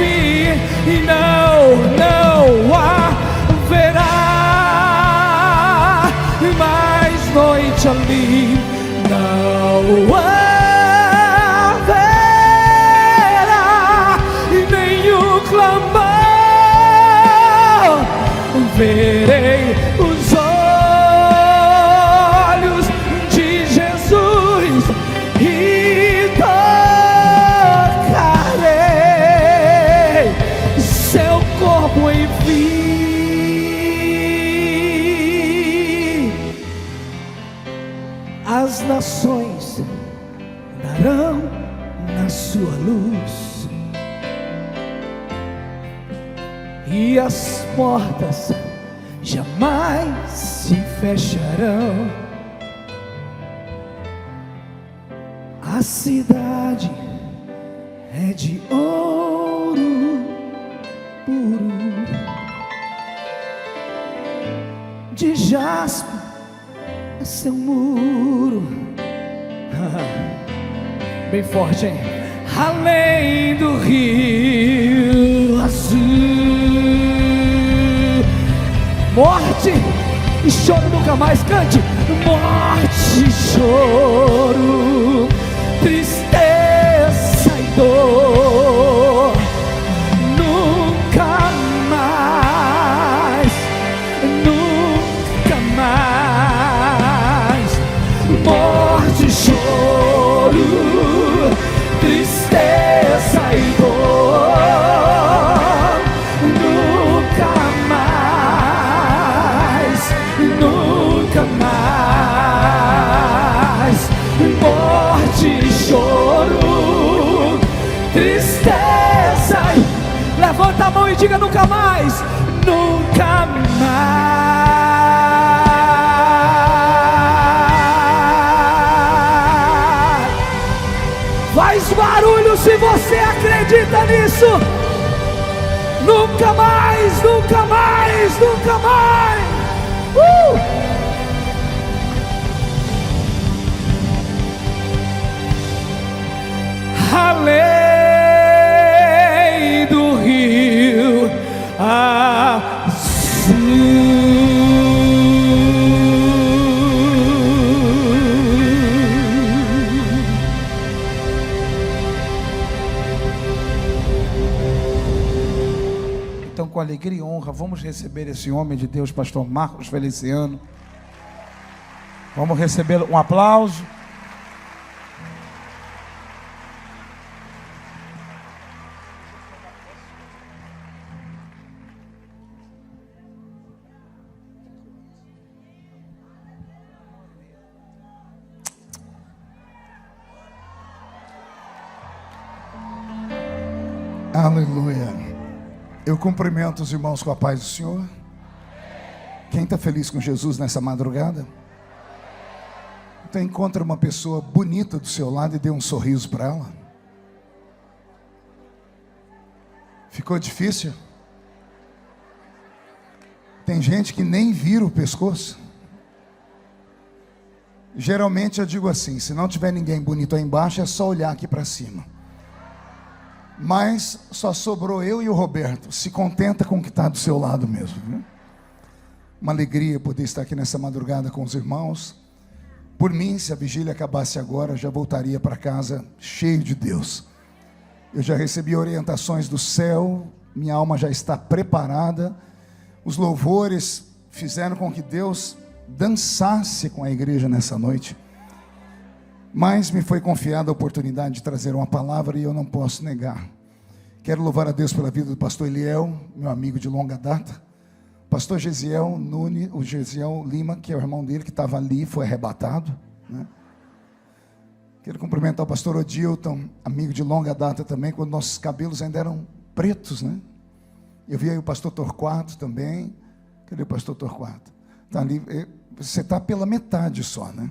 fim, e não haverá mais noite ali, não haverá nenhum clamor. Verei os olhos de Jesus e tocarei seu corpo em mim. As nações andarão na sua luz, e as portas jamais se fecharão. A cidade é de ouro puro, de jaspe é seu muro. Bem forte, hein? Além do rio azul, morte e choro nunca mais. Cante: morte e choro, tristeza e dor, nunca mais, nunca mais. Morte e choro, tristeza e dor, nunca mais, nunca mais. Morte e choro, tristeza. Levanta a mão e diga: nunca mais, nunca mais. Faz barulho se você acredita nisso. Nunca mais, nunca mais, nunca mais. Além do rio azul. Então, com alegria e honra, vamos receber esse homem de Deus, pastor Marcos Feliciano. Vamos receber um aplauso. Aleluia. Eu cumprimento os irmãos com a paz do Senhor. Quem está feliz com Jesus nessa madrugada? Então encontra uma pessoa bonita do seu lado e dê um sorriso para ela. Ficou difícil? Tem gente que nem vira o pescoço. Geralmente eu digo assim: se não tiver ninguém bonito aí embaixo, é só olhar aqui para cima. Mas só sobrou eu e o Roberto. Se contenta com o que está do seu lado mesmo, viu? Uma alegria poder estar aqui nessa madrugada com os irmãos. Por mim, se a vigília acabasse agora, já voltaria para casa cheio de Deus. Eu já recebi orientações do céu, minha alma já está preparada. Os louvores fizeram com que Deus dançasse com a igreja nessa noite. Mas me foi confiada a oportunidade de trazer uma palavra e eu não posso negar. Quero louvar a Deus pela vida do pastor Eliel, meu amigo de longa data. Pastor Gesiel Nunes, o Gesiel Lima, que é o irmão dele que estava ali, foi arrebatado, né? Quero cumprimentar o pastor Odilton, amigo de longa data também, quando nossos cabelos ainda eram pretos, né? Eu vi aí o pastor Torquato também. Cadê o pastor Torquato? Está ali. Você está pela metade só, né?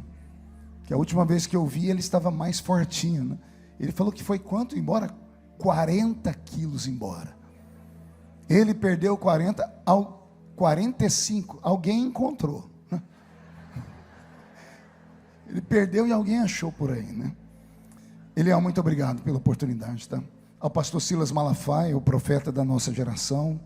Que a última vez que eu vi ele estava mais fortinho, né? Ele falou que foi quanto embora? 40 quilos embora. Ele perdeu 40, 45, alguém encontrou, né? Ele perdeu e alguém achou por aí, né? Eliel, muito obrigado pela oportunidade, tá? ao pastor Silas Malafaia, o profeta da nossa geração,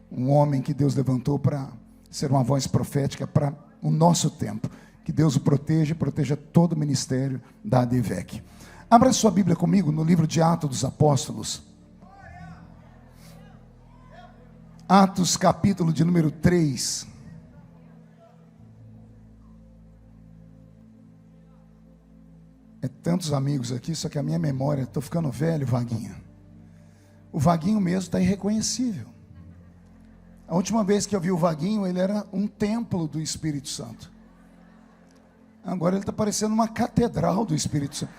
um homem que Deus levantou para ser uma voz profética para o nosso tempo. Que Deus o proteja e proteja todo o ministério da ADVEC. Abra sua Bíblia comigo no livro de Atos dos Apóstolos. Atos, capítulo de número 3. É tantos amigos aqui, só que a minha memória, estou ficando velho, Vaguinho. O Vaguinho mesmo está irreconhecível. A última vez que eu vi o Vaguinho, ele era um templo do Espírito Santo. Agora ele está parecendo uma catedral do Espírito Santo.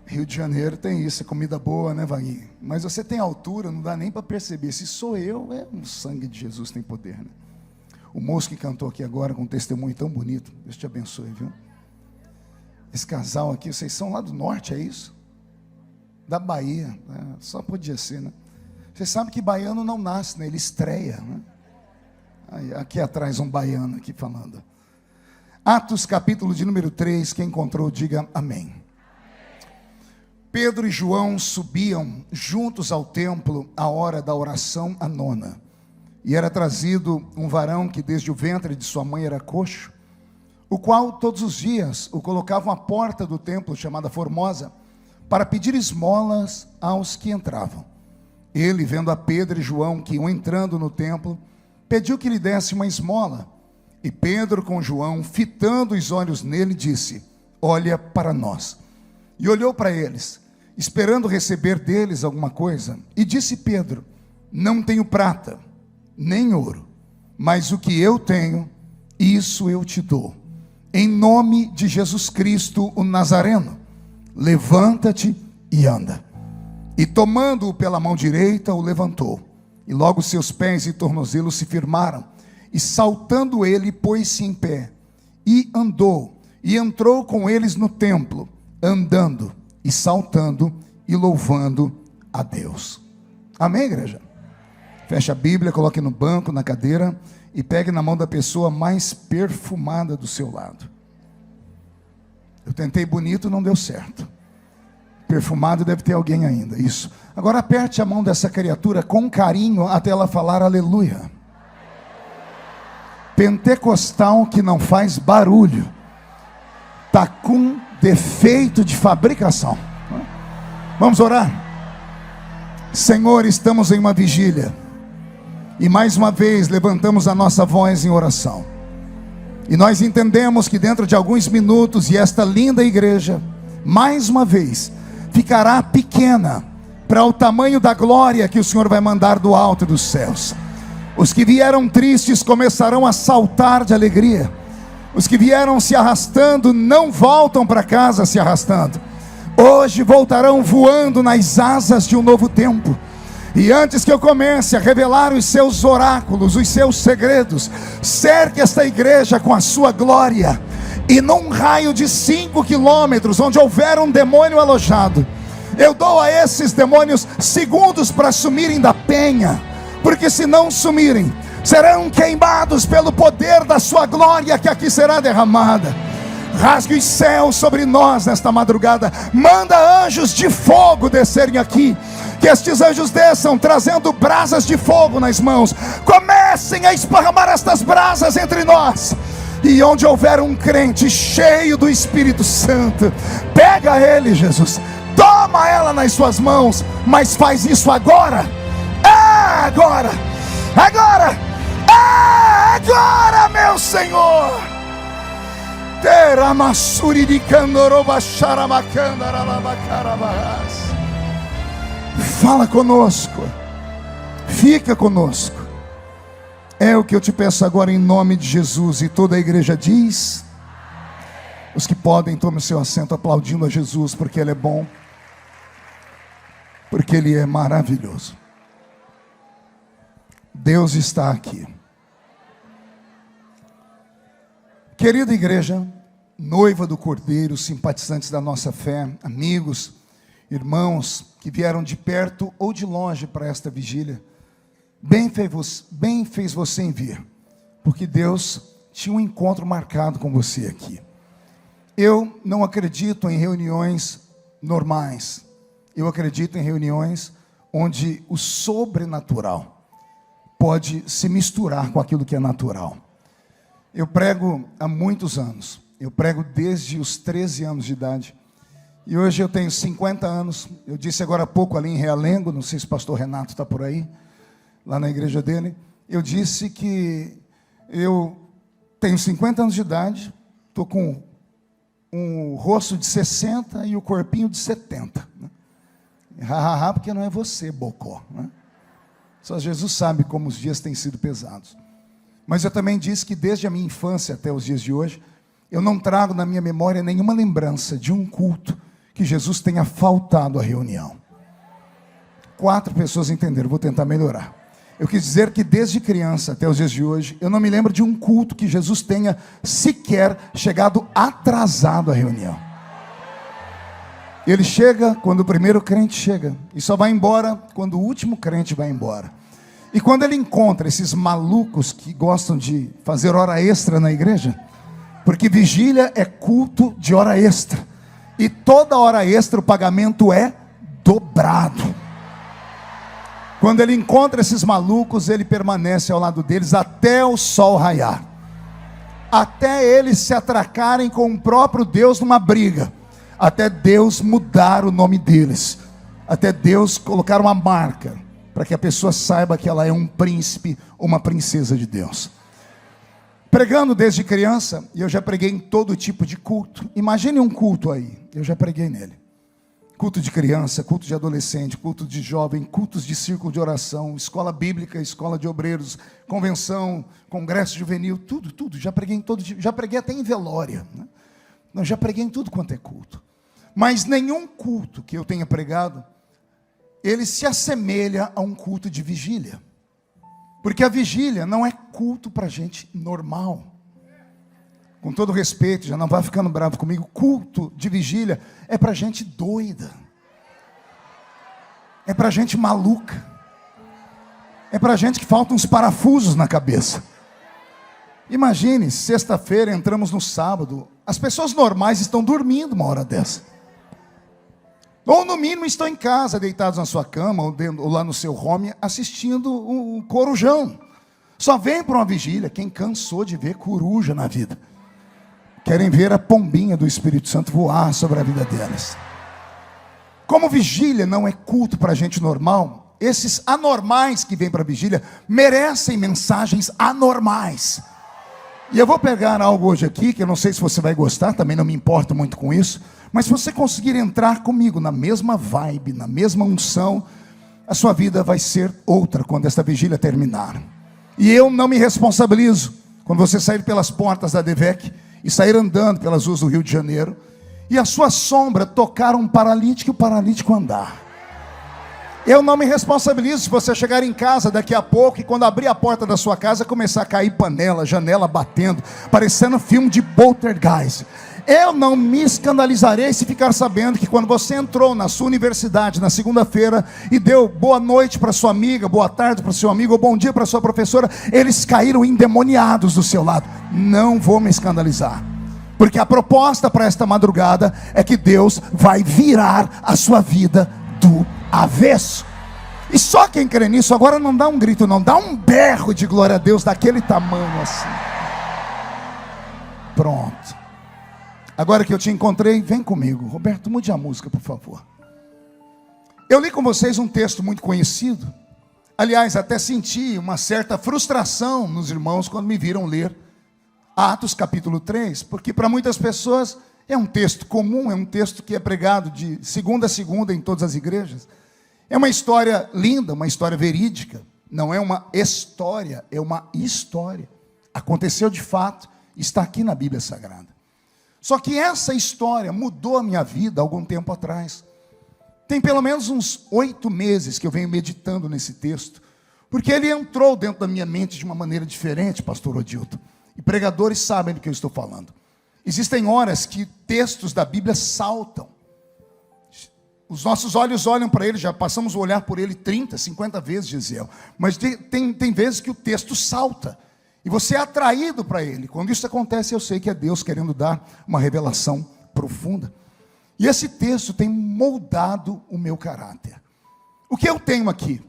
Rio de Janeiro tem isso, é comida boa, né, Vaguinho? Mas você tem altura, não dá nem para perceber. Se sou eu, o sangue de Jesus tem poder, né? O moço que cantou aqui agora com um testemunho tão bonito, Deus te abençoe, viu? Esse casal aqui, vocês são lá do norte, é isso? Da Bahia, né? Só podia ser, né? Você sabe que baiano não nasce, né? Ele estreia, né? Aí, aqui atrás um baiano aqui falando. Atos capítulo de número 3, quem encontrou diga amém. Pedro e João subiam juntos ao templo à hora da oração a nona. E era trazido um varão que desde o ventre de sua mãe era coxo, o qual todos os dias o colocavam à porta do templo chamada Formosa, para pedir esmolas aos que entravam. Ele, vendo a Pedro e João que iam entrando no templo, pediu que lhe desse uma esmola. E Pedro com João, fitando os olhos nele, disse: olha para nós. E olhou para eles, esperando receber deles alguma coisa. E disse Pedro: não tenho prata, nem ouro, mas o que eu tenho, isso eu te dou. Em nome de Jesus Cristo, o Nazareno, levanta-te e anda. E tomando-o pela mão direita, o levantou. E logo seus pés e tornozelos se firmaram. E saltando ele, pôs-se em pé. E andou. E entrou com eles no templo, andando e saltando e louvando a Deus. Amém, igreja? Feche a Bíblia, coloque no banco, na cadeira, e pegue na mão da pessoa mais perfumada do seu lado. Eu tentei bonito, não deu certo. Perfumado deve ter alguém ainda, isso. Agora aperte a mão dessa criatura com carinho até ela falar aleluia. Pentecostal que não faz barulho, está com defeito de fabricação. Vamos orar? Senhor, estamos em uma vigília. E mais uma vez levantamos a nossa voz em oração. E nós entendemos que dentro de alguns minutos, e esta linda igreja, mais uma vez, ficará pequena para o tamanho da glória que o Senhor vai mandar do alto dos céus. Os que vieram tristes começarão a saltar de alegria. Os que vieram se arrastando não voltam para casa se arrastando. Hoje voltarão voando nas asas de um novo tempo. E antes que eu comece a revelar os seus oráculos, os seus segredos, cerque esta igreja com a sua glória. E num raio de 5 quilômetros, onde houver um demônio alojado, eu dou a esses demônios segundos para sumirem da penha. Porque se não sumirem, serão queimados pelo poder da sua glória que aqui será derramada. Rasgue os céus sobre nós nesta madrugada. Manda anjos de fogo descerem aqui. Que estes anjos desçam trazendo brasas de fogo nas mãos. Comecem a esparramar estas brasas entre nós. E onde houver um crente cheio do Espírito Santo, pega ele, Jesus. Toma ela nas suas mãos. Mas faz isso agora. Agora. Agora. Agora, meu Senhor. Fala conosco, fica conosco. É o que eu te peço agora em nome de Jesus. E toda a igreja diz: os que podem, tomem o seu assento aplaudindo a Jesus, porque Ele é bom, porque Ele é maravilhoso. Deus está aqui. Querida igreja, noiva do Cordeiro, simpatizantes da nossa fé, amigos, irmãos que vieram de perto ou de longe para esta vigília, bem fez você em vir, porque Deus tinha um encontro marcado com você aqui. Eu não acredito em reuniões normais. Eu acredito em reuniões onde o sobrenatural pode se misturar com aquilo que é natural. Eu prego há muitos anos. Eu prego desde os 13 anos de idade. E hoje eu tenho 50 anos. Eu disse agora há pouco ali em Realengo, não sei se o pastor Renato está por aí, lá na igreja dele. Eu disse que eu tenho 50 anos de idade, estou com um rosto de 60 e o corpinho de 70. Né? Porque não é você, bocó. Né? Só Jesus sabe como os dias têm sido pesados. Mas eu também disse que desde a minha infância até os dias de hoje, eu não trago na minha memória nenhuma lembrança de um culto que Jesus tenha faltado à reunião. 4 pessoas entenderam, vou tentar melhorar. Eu quis dizer que desde criança até os dias de hoje, eu não me lembro de um culto que Jesus tenha sequer chegado atrasado à reunião. Ele chega quando o primeiro crente chega, e só vai embora quando o último crente vai embora. E quando ele encontra esses malucos que gostam de fazer hora extra na igreja, porque vigília é culto de hora extra, e toda hora extra o pagamento é dobrado. Quando ele encontra esses malucos, ele permanece ao lado deles até o sol raiar, até eles se atracarem com o próprio Deus numa briga, até Deus mudar o nome deles, até Deus colocar uma marca, para que a pessoa saiba que ela é um príncipe ou uma princesa de Deus. Pregando desde criança, e eu já preguei em todo tipo de culto. Imagine um culto aí, eu já preguei nele. Culto de criança, culto de adolescente, culto de jovem, cultos de círculo de oração, escola bíblica, escola de obreiros, convenção, congresso juvenil, tudo. Já preguei em todo, já preguei até em velória. Né? Não, já preguei em tudo quanto é culto. Mas nenhum culto que eu tenha pregado, ele se assemelha a um culto de vigília. Porque a vigília não é culto para gente normal. Com todo respeito, já não vai ficando bravo comigo, culto de vigília é para gente doida. É para gente maluca. É para gente que faltam uns parafusos na cabeça. Imagine, sexta-feira entramos no sábado, as pessoas normais estão dormindo uma hora dessa. Ou no mínimo estão em casa, deitados na sua cama, ou lá no seu home, assistindo um corujão. Só vem para uma vigília quem cansou de ver coruja na vida. Querem ver a pombinha do Espírito Santo voar sobre a vida delas. Como vigília não é culto para gente normal, esses anormais que vêm para a vigília merecem mensagens anormais. E eu vou pegar algo hoje aqui, que eu não sei se você vai gostar, também não me importo muito com isso, mas se você conseguir entrar comigo na mesma vibe, na mesma unção, a sua vida vai ser outra quando esta vigília terminar. E eu não me responsabilizo quando você sair pelas portas da DEVEC e sair andando pelas ruas do Rio de Janeiro e a sua sombra tocar um paralítico e o paralítico andar. Eu não me responsabilizo se você chegar em casa daqui a pouco e quando abrir a porta da sua casa começar a cair panela, janela batendo, parecendo filme de poltergeist. Eu não me escandalizarei se ficar sabendo que quando você entrou na sua universidade na segunda-feira e deu boa noite para sua amiga, boa tarde para o seu amigo, ou bom dia para sua professora, eles caíram endemoniados do seu lado. Não vou me escandalizar, porque a proposta para esta madrugada é que Deus vai virar a sua vida do avesso. E só quem crê nisso, agora não dá um grito não, dá um berro de glória a Deus daquele tamanho assim. Pronto. Agora que eu te encontrei, vem comigo. Roberto, mude a música, por favor. Eu li com vocês um texto muito conhecido. Aliás, até senti uma certa frustração nos irmãos quando me viram ler Atos capítulo 3, porque para muitas pessoas é um texto comum, é um texto que é pregado de segunda a segunda em todas as igrejas. É uma história linda, uma história verídica. Não é uma história, é uma história. Aconteceu de fato, está aqui na Bíblia Sagrada. Só que essa história mudou a minha vida há algum tempo atrás. Tem pelo menos uns 8 meses que eu venho meditando nesse texto, porque ele entrou dentro da minha mente de uma maneira diferente, pastor Odilton. E pregadores sabem do que eu estou falando. Existem horas que textos da Bíblia saltam. Os nossos olhos olham para ele, já passamos a olhar por ele 30, 50 vezes, Gisele. Mas tem vezes que o texto salta. E você é atraído para ele. Quando isso acontece, eu sei que é Deus querendo dar uma revelação profunda. E esse texto tem moldado o meu caráter. O que eu tenho aqui?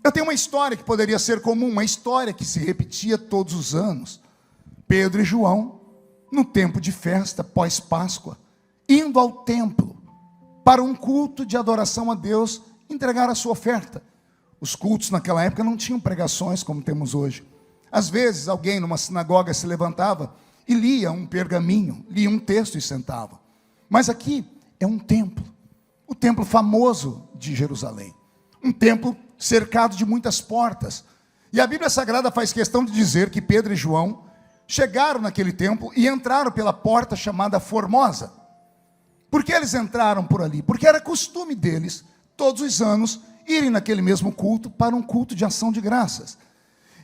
Eu tenho uma história que poderia ser comum, uma história que se repetia todos os anos. Pedro e João, no tempo de festa, pós-Páscoa, indo ao templo para um culto de adoração a Deus, entregar a sua oferta. Os cultos naquela época não tinham pregações como temos hoje. Às vezes alguém numa sinagoga se levantava e lia um pergaminho, lia um texto e sentava. Mas aqui é um templo, o templo famoso de Jerusalém. Um templo cercado de muitas portas. E a Bíblia Sagrada faz questão de dizer que Pedro e João chegaram naquele templo e entraram pela porta chamada Formosa. Por que eles entraram por ali? Porque era costume deles, todos os anos, irem naquele mesmo culto para um culto de ação de graças.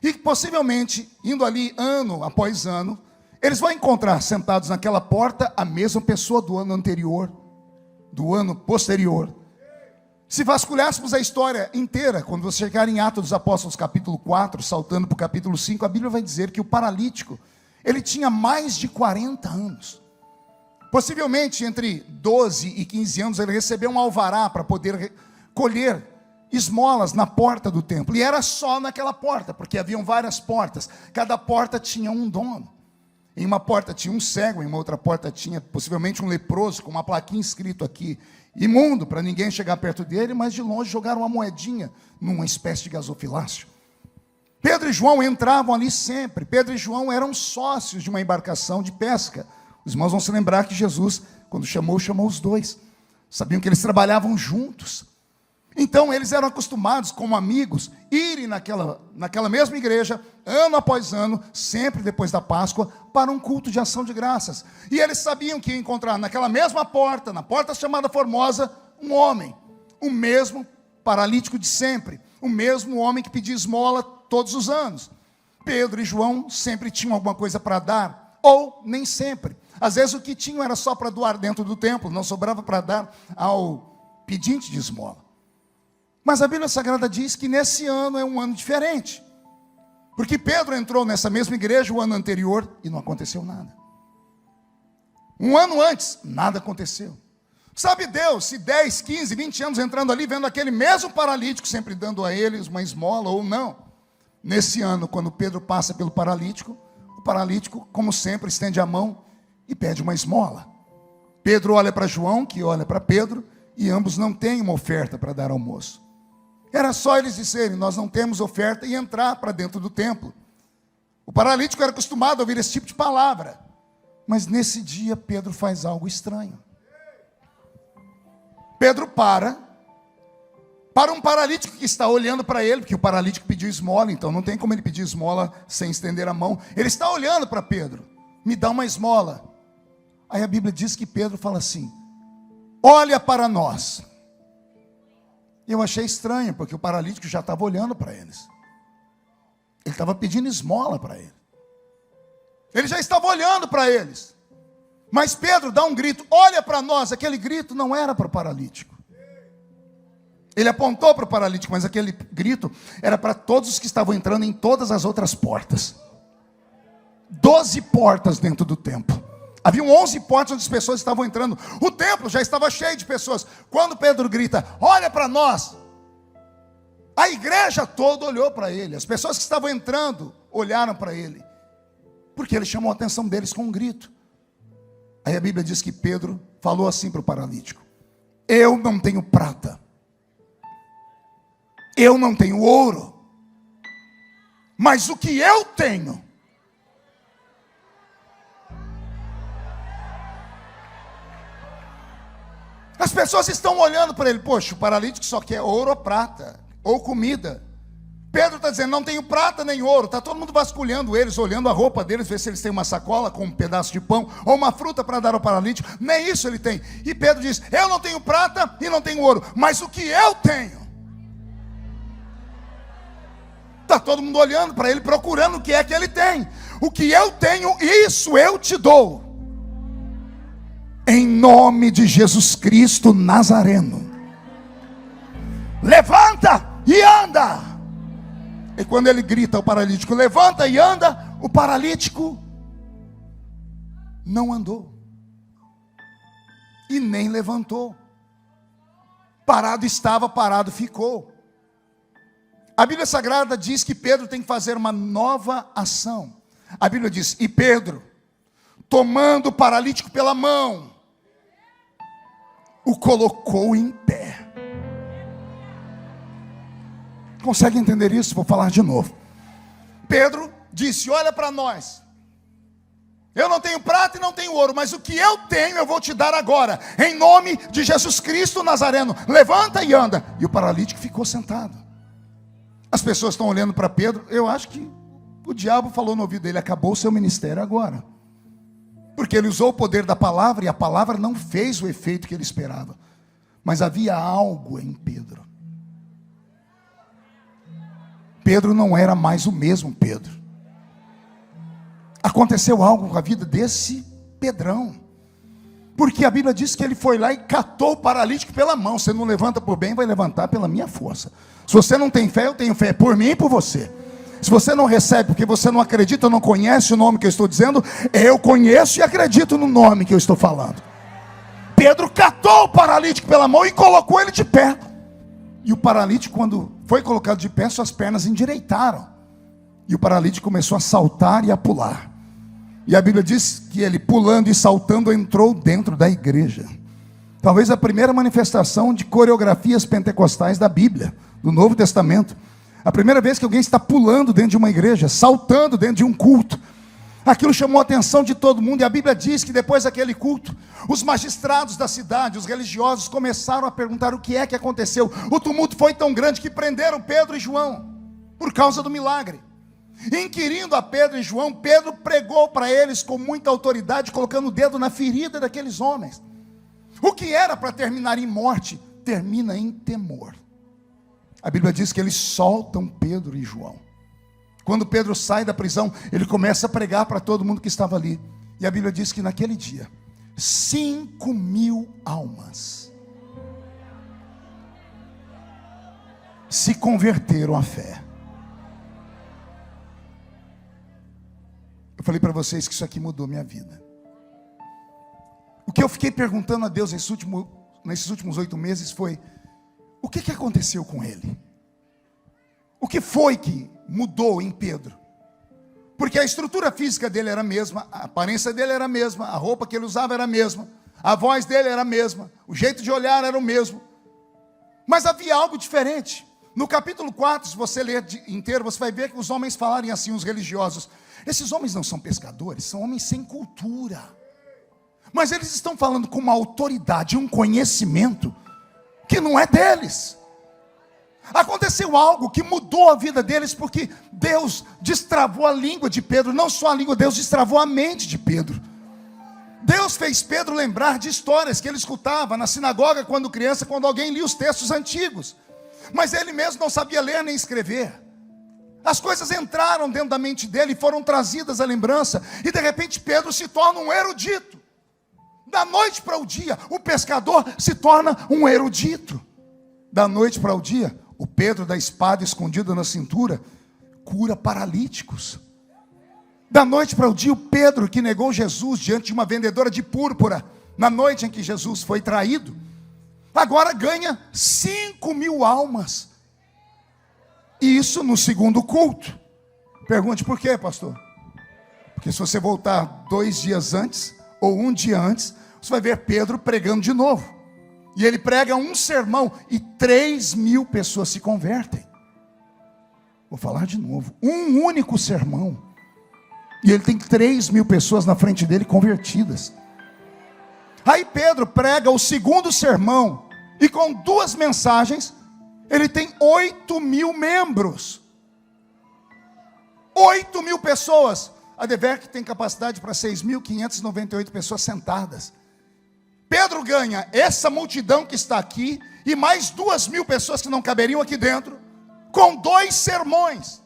E possivelmente, indo ali ano após ano, eles vão encontrar sentados naquela porta a mesma pessoa do ano anterior, do ano posterior. Se vasculhássemos a história inteira, quando você chegar em Atos dos Apóstolos capítulo 4, saltando para o capítulo 5, a Bíblia vai dizer que o paralítico, ele tinha mais de 40 anos. Possivelmente entre 12 e 15 anos ele recebeu um alvará para poder colher esmolas na porta do templo. E era só naquela porta, porque haviam várias portas. Cada porta tinha um dono. Em uma porta tinha um cego, em uma outra porta tinha possivelmente um leproso, com uma plaquinha escrito aqui, imundo, para ninguém chegar perto dele, mas de longe jogaram uma moedinha numa espécie de gasofilácio. Pedro e João entravam ali sempre. Pedro e João eram sócios de uma embarcação de pesca. Os irmãos vão se lembrar que Jesus, quando chamou os dois. Sabiam que eles trabalhavam juntos. Então eles eram acostumados, como amigos, irem naquela mesma igreja, ano após ano, sempre depois da Páscoa, para um culto de ação de graças. E eles sabiam que ia encontrar naquela mesma porta, na porta chamada Formosa, um homem, o mesmo paralítico de sempre, o mesmo homem que pedia esmola todos os anos. Pedro e João sempre tinham alguma coisa para dar, ou nem sempre. Às vezes o que tinham era só para doar dentro do templo, não sobrava para dar ao pedinte de esmola. Mas a Bíblia Sagrada diz que nesse ano é um ano diferente. Porque Pedro entrou nessa mesma igreja o ano anterior e não aconteceu nada. Um ano antes, nada aconteceu. Sabe Deus, se 10, 15, 20 anos entrando ali, vendo aquele mesmo paralítico, sempre dando a eles uma esmola ou não. Nesse ano, quando Pedro passa pelo paralítico, o paralítico, como sempre, estende a mão e pede uma esmola. Pedro olha para João, que olha para Pedro, e ambos não têm uma oferta para dar ao moço. Era só eles dizerem, nós não temos oferta, e entrar para dentro do templo. O paralítico era acostumado a ouvir esse tipo de palavra. Mas nesse dia Pedro faz algo estranho. Pedro para um paralítico que está olhando para ele, porque o paralítico pediu esmola, então não tem como ele pedir esmola sem estender a mão. Ele está olhando para Pedro, me dá uma esmola. Aí a Bíblia diz que Pedro fala assim, olha para nós. Eu achei estranho, porque o paralítico já estava olhando para eles. Ele estava pedindo esmola para ele. Ele já estava olhando para eles. Mas Pedro dá um grito, olha para nós. Aquele grito não era para o paralítico. Ele apontou para o paralítico, mas aquele grito era para todos os que estavam entrando em todas as outras portas. 12 portas dentro do templo. Haviam 11 portas onde as pessoas estavam entrando. O templo já estava cheio de pessoas. Quando Pedro grita, olha para nós, a igreja toda olhou para ele. As pessoas que estavam entrando olharam para ele, porque ele chamou a atenção deles com um grito. Aí a Bíblia diz que Pedro falou assim para o paralítico, eu não tenho prata, eu não tenho ouro, mas o que eu tenho, as pessoas estão olhando para ele. Poxa, o paralítico só quer ouro ou prata, ou comida. Pedro está dizendo, não tenho prata nem ouro. Está todo mundo vasculhando eles, olhando a roupa deles, ver se eles têm uma sacola com um pedaço de pão, ou uma fruta para dar ao paralítico. Nem isso ele tem. E Pedro diz, eu não tenho prata e não tenho ouro, mas o que eu tenho. Está todo mundo olhando para ele, procurando o que é que ele tem. O que eu tenho, isso eu te dou. Em nome de Jesus Cristo Nazareno, levanta e anda. E quando ele grita ao paralítico, levanta e anda, o paralítico não andou. e nem levantou. Parado estava, parado ficou. A Bíblia Sagrada diz que Pedro tem que fazer uma nova ação. A Bíblia diz: e Pedro, tomando o paralítico pela mão, o colocou em pé. Consegue entender isso? Vou falar de novo. Pedro disse: olha para nós, eu não tenho prata e não tenho ouro, mas o que eu tenho eu vou te dar agora, em nome de Jesus Cristo Nazareno, levanta e anda. E o paralítico ficou sentado. As pessoas estão olhando para Pedro. Eu acho que o diabo falou no ouvido dele: acabou o seu ministério agora, porque ele usou o poder da palavra, e a palavra não fez o efeito que ele esperava. Mas havia algo em Pedro. Pedro não era mais o mesmo Pedro. Aconteceu algo com a vida desse Pedrão, porque a Bíblia diz que ele foi lá e catou o paralítico pela mão. Você não levanta por bem, vai levantar pela minha força. Se você não tem fé, eu tenho fé por mim e por você. Se você não recebe porque você não acredita ou não conhece o nome que eu estou dizendo, eu conheço e acredito no nome que eu estou falando. Pedro catou o paralítico pela mão e colocou ele de pé. E o paralítico, quando foi colocado de pé, suas pernas endireitaram. E o paralítico começou a saltar e a pular. E a Bíblia diz que ele, pulando e saltando, entrou dentro da igreja. Talvez a primeira manifestação de coreografias pentecostais da Bíblia, do Novo Testamento. A primeira vez que alguém está pulando dentro de uma igreja, saltando dentro de um culto. Aquilo chamou a atenção de todo mundo. E a Bíblia diz que depois daquele culto, os magistrados da cidade, os religiosos, começaram a perguntar o que é que aconteceu. O tumulto foi tão grande que prenderam Pedro e João, por causa do milagre. Inquirindo a Pedro e João, Pedro pregou para eles com muita autoridade, colocando o dedo na ferida daqueles homens. O que era para terminar em morte, termina em temor. A Bíblia diz que eles soltam Pedro e João. Quando Pedro sai da prisão, ele começa a pregar para todo mundo que estava ali. E a Bíblia diz que naquele dia, 5.000 almas se converteram à fé. Eu falei para vocês que isso aqui mudou minha vida. O que eu fiquei perguntando a Deus nesses últimos 8 meses foi: o que aconteceu com ele? O que foi que mudou em Pedro? Porque a estrutura física dele era a mesma, a aparência dele era a mesma, a roupa que ele usava era a mesma, a voz dele era a mesma, o jeito de olhar era o mesmo. Mas havia algo diferente. No capítulo 4, se você ler inteiro, você vai ver que os homens falarem assim, os religiosos: esses homens não são pescadores, são homens sem cultura. Mas eles estão falando com uma autoridade, um conhecimento que não é deles. Aconteceu algo que mudou a vida deles, porque Deus destravou a língua de Pedro. Não só a língua, Deus destravou a mente de Pedro. Deus fez Pedro lembrar de histórias que ele escutava na sinagoga quando criança, quando alguém lia os textos antigos. Mas ele mesmo não sabia ler nem escrever. As coisas entraram dentro da mente dele e foram trazidas à lembrança. E de repente Pedro se torna um erudito. Da noite para o dia, o pescador se torna um erudito. Da noite para o dia, o Pedro da espada escondida na cintura cura paralíticos. Da noite para o dia, o Pedro que negou Jesus diante de uma vendedora de púrpura, na noite em que Jesus foi traído, agora ganha 5.000 almas. E isso no segundo culto. Pergunte por quê, pastor? Porque se você voltar 2 dias antes, ou 1 dia antes, você vai ver Pedro pregando de novo. E ele prega um sermão e 3.000 pessoas se convertem. Vou falar de novo. Um único sermão. E ele tem 3.000 pessoas na frente dele convertidas. Aí Pedro prega o segundo sermão. E com 2 mensagens, ele tem 8.000 membros. 8.000 pessoas. A Deverc tem capacidade para 6.598 pessoas sentadas. Pedro ganha essa multidão que está aqui e mais 2.000 pessoas que não caberiam aqui dentro, com 2 sermões.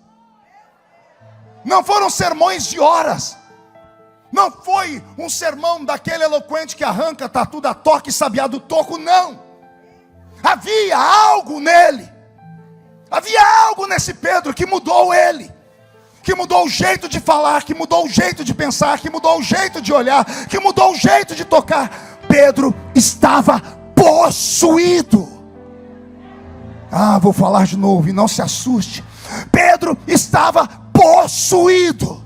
Não foram sermões de horas. Não foi um sermão daquele eloquente que arranca tatu da toca e sabiá do toco, não. Havia algo nele. Havia algo nesse Pedro que mudou ele. Que mudou o jeito de falar, que mudou o jeito de pensar, que mudou o jeito de olhar, que mudou o jeito de tocar. Pedro estava possuído. Vou falar de novo e não se assuste. Pedro estava possuído.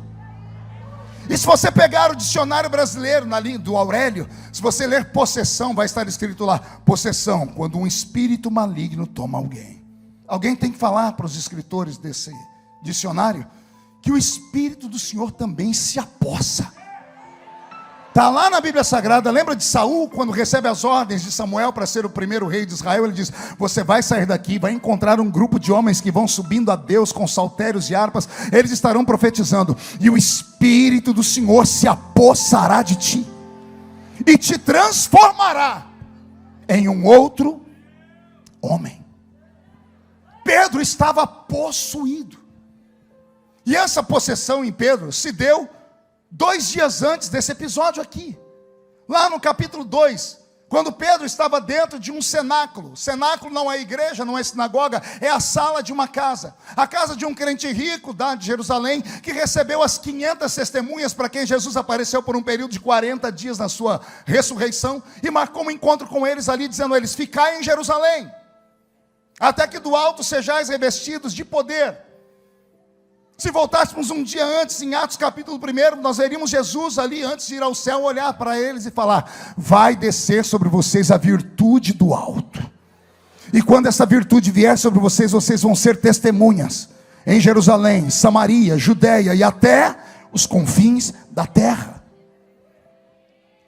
E se você pegar o dicionário brasileiro na linha do Aurélio, se você ler possessão, vai estar escrito lá: possessão, quando um espírito maligno toma alguém. Alguém tem que falar para os escritores desse dicionário que o Espírito do Senhor também se apossa. Está lá na Bíblia Sagrada. Lembra de Saul, quando recebe as ordens de Samuel para ser o primeiro rei de Israel? Ele diz: você vai sair daqui, vai encontrar um grupo de homens que vão subindo a Deus com saltérios e harpas. Eles estarão profetizando, e o Espírito do Senhor se apossará de ti e te transformará em um outro homem. Pedro estava possuído. E essa possessão em Pedro se deu 2 dias antes desse episódio aqui, lá no capítulo 2, quando Pedro estava dentro de um cenáculo. Cenáculo não é igreja, não é sinagoga, é a sala de uma casa. A casa de um crente rico de Jerusalém, que recebeu as 500 testemunhas para quem Jesus apareceu por um período de 40 dias na sua ressurreição, e marcou um encontro com eles ali, dizendo a eles: ficai em Jerusalém, até que do alto sejais revestidos de poder. Se voltássemos um dia antes, em Atos capítulo 1, nós veríamos Jesus ali, antes de ir ao céu, olhar para eles e falar: vai descer sobre vocês a virtude do alto. E quando essa virtude vier sobre vocês, vocês vão ser testemunhas em Jerusalém, Samaria, Judeia e até os confins da terra.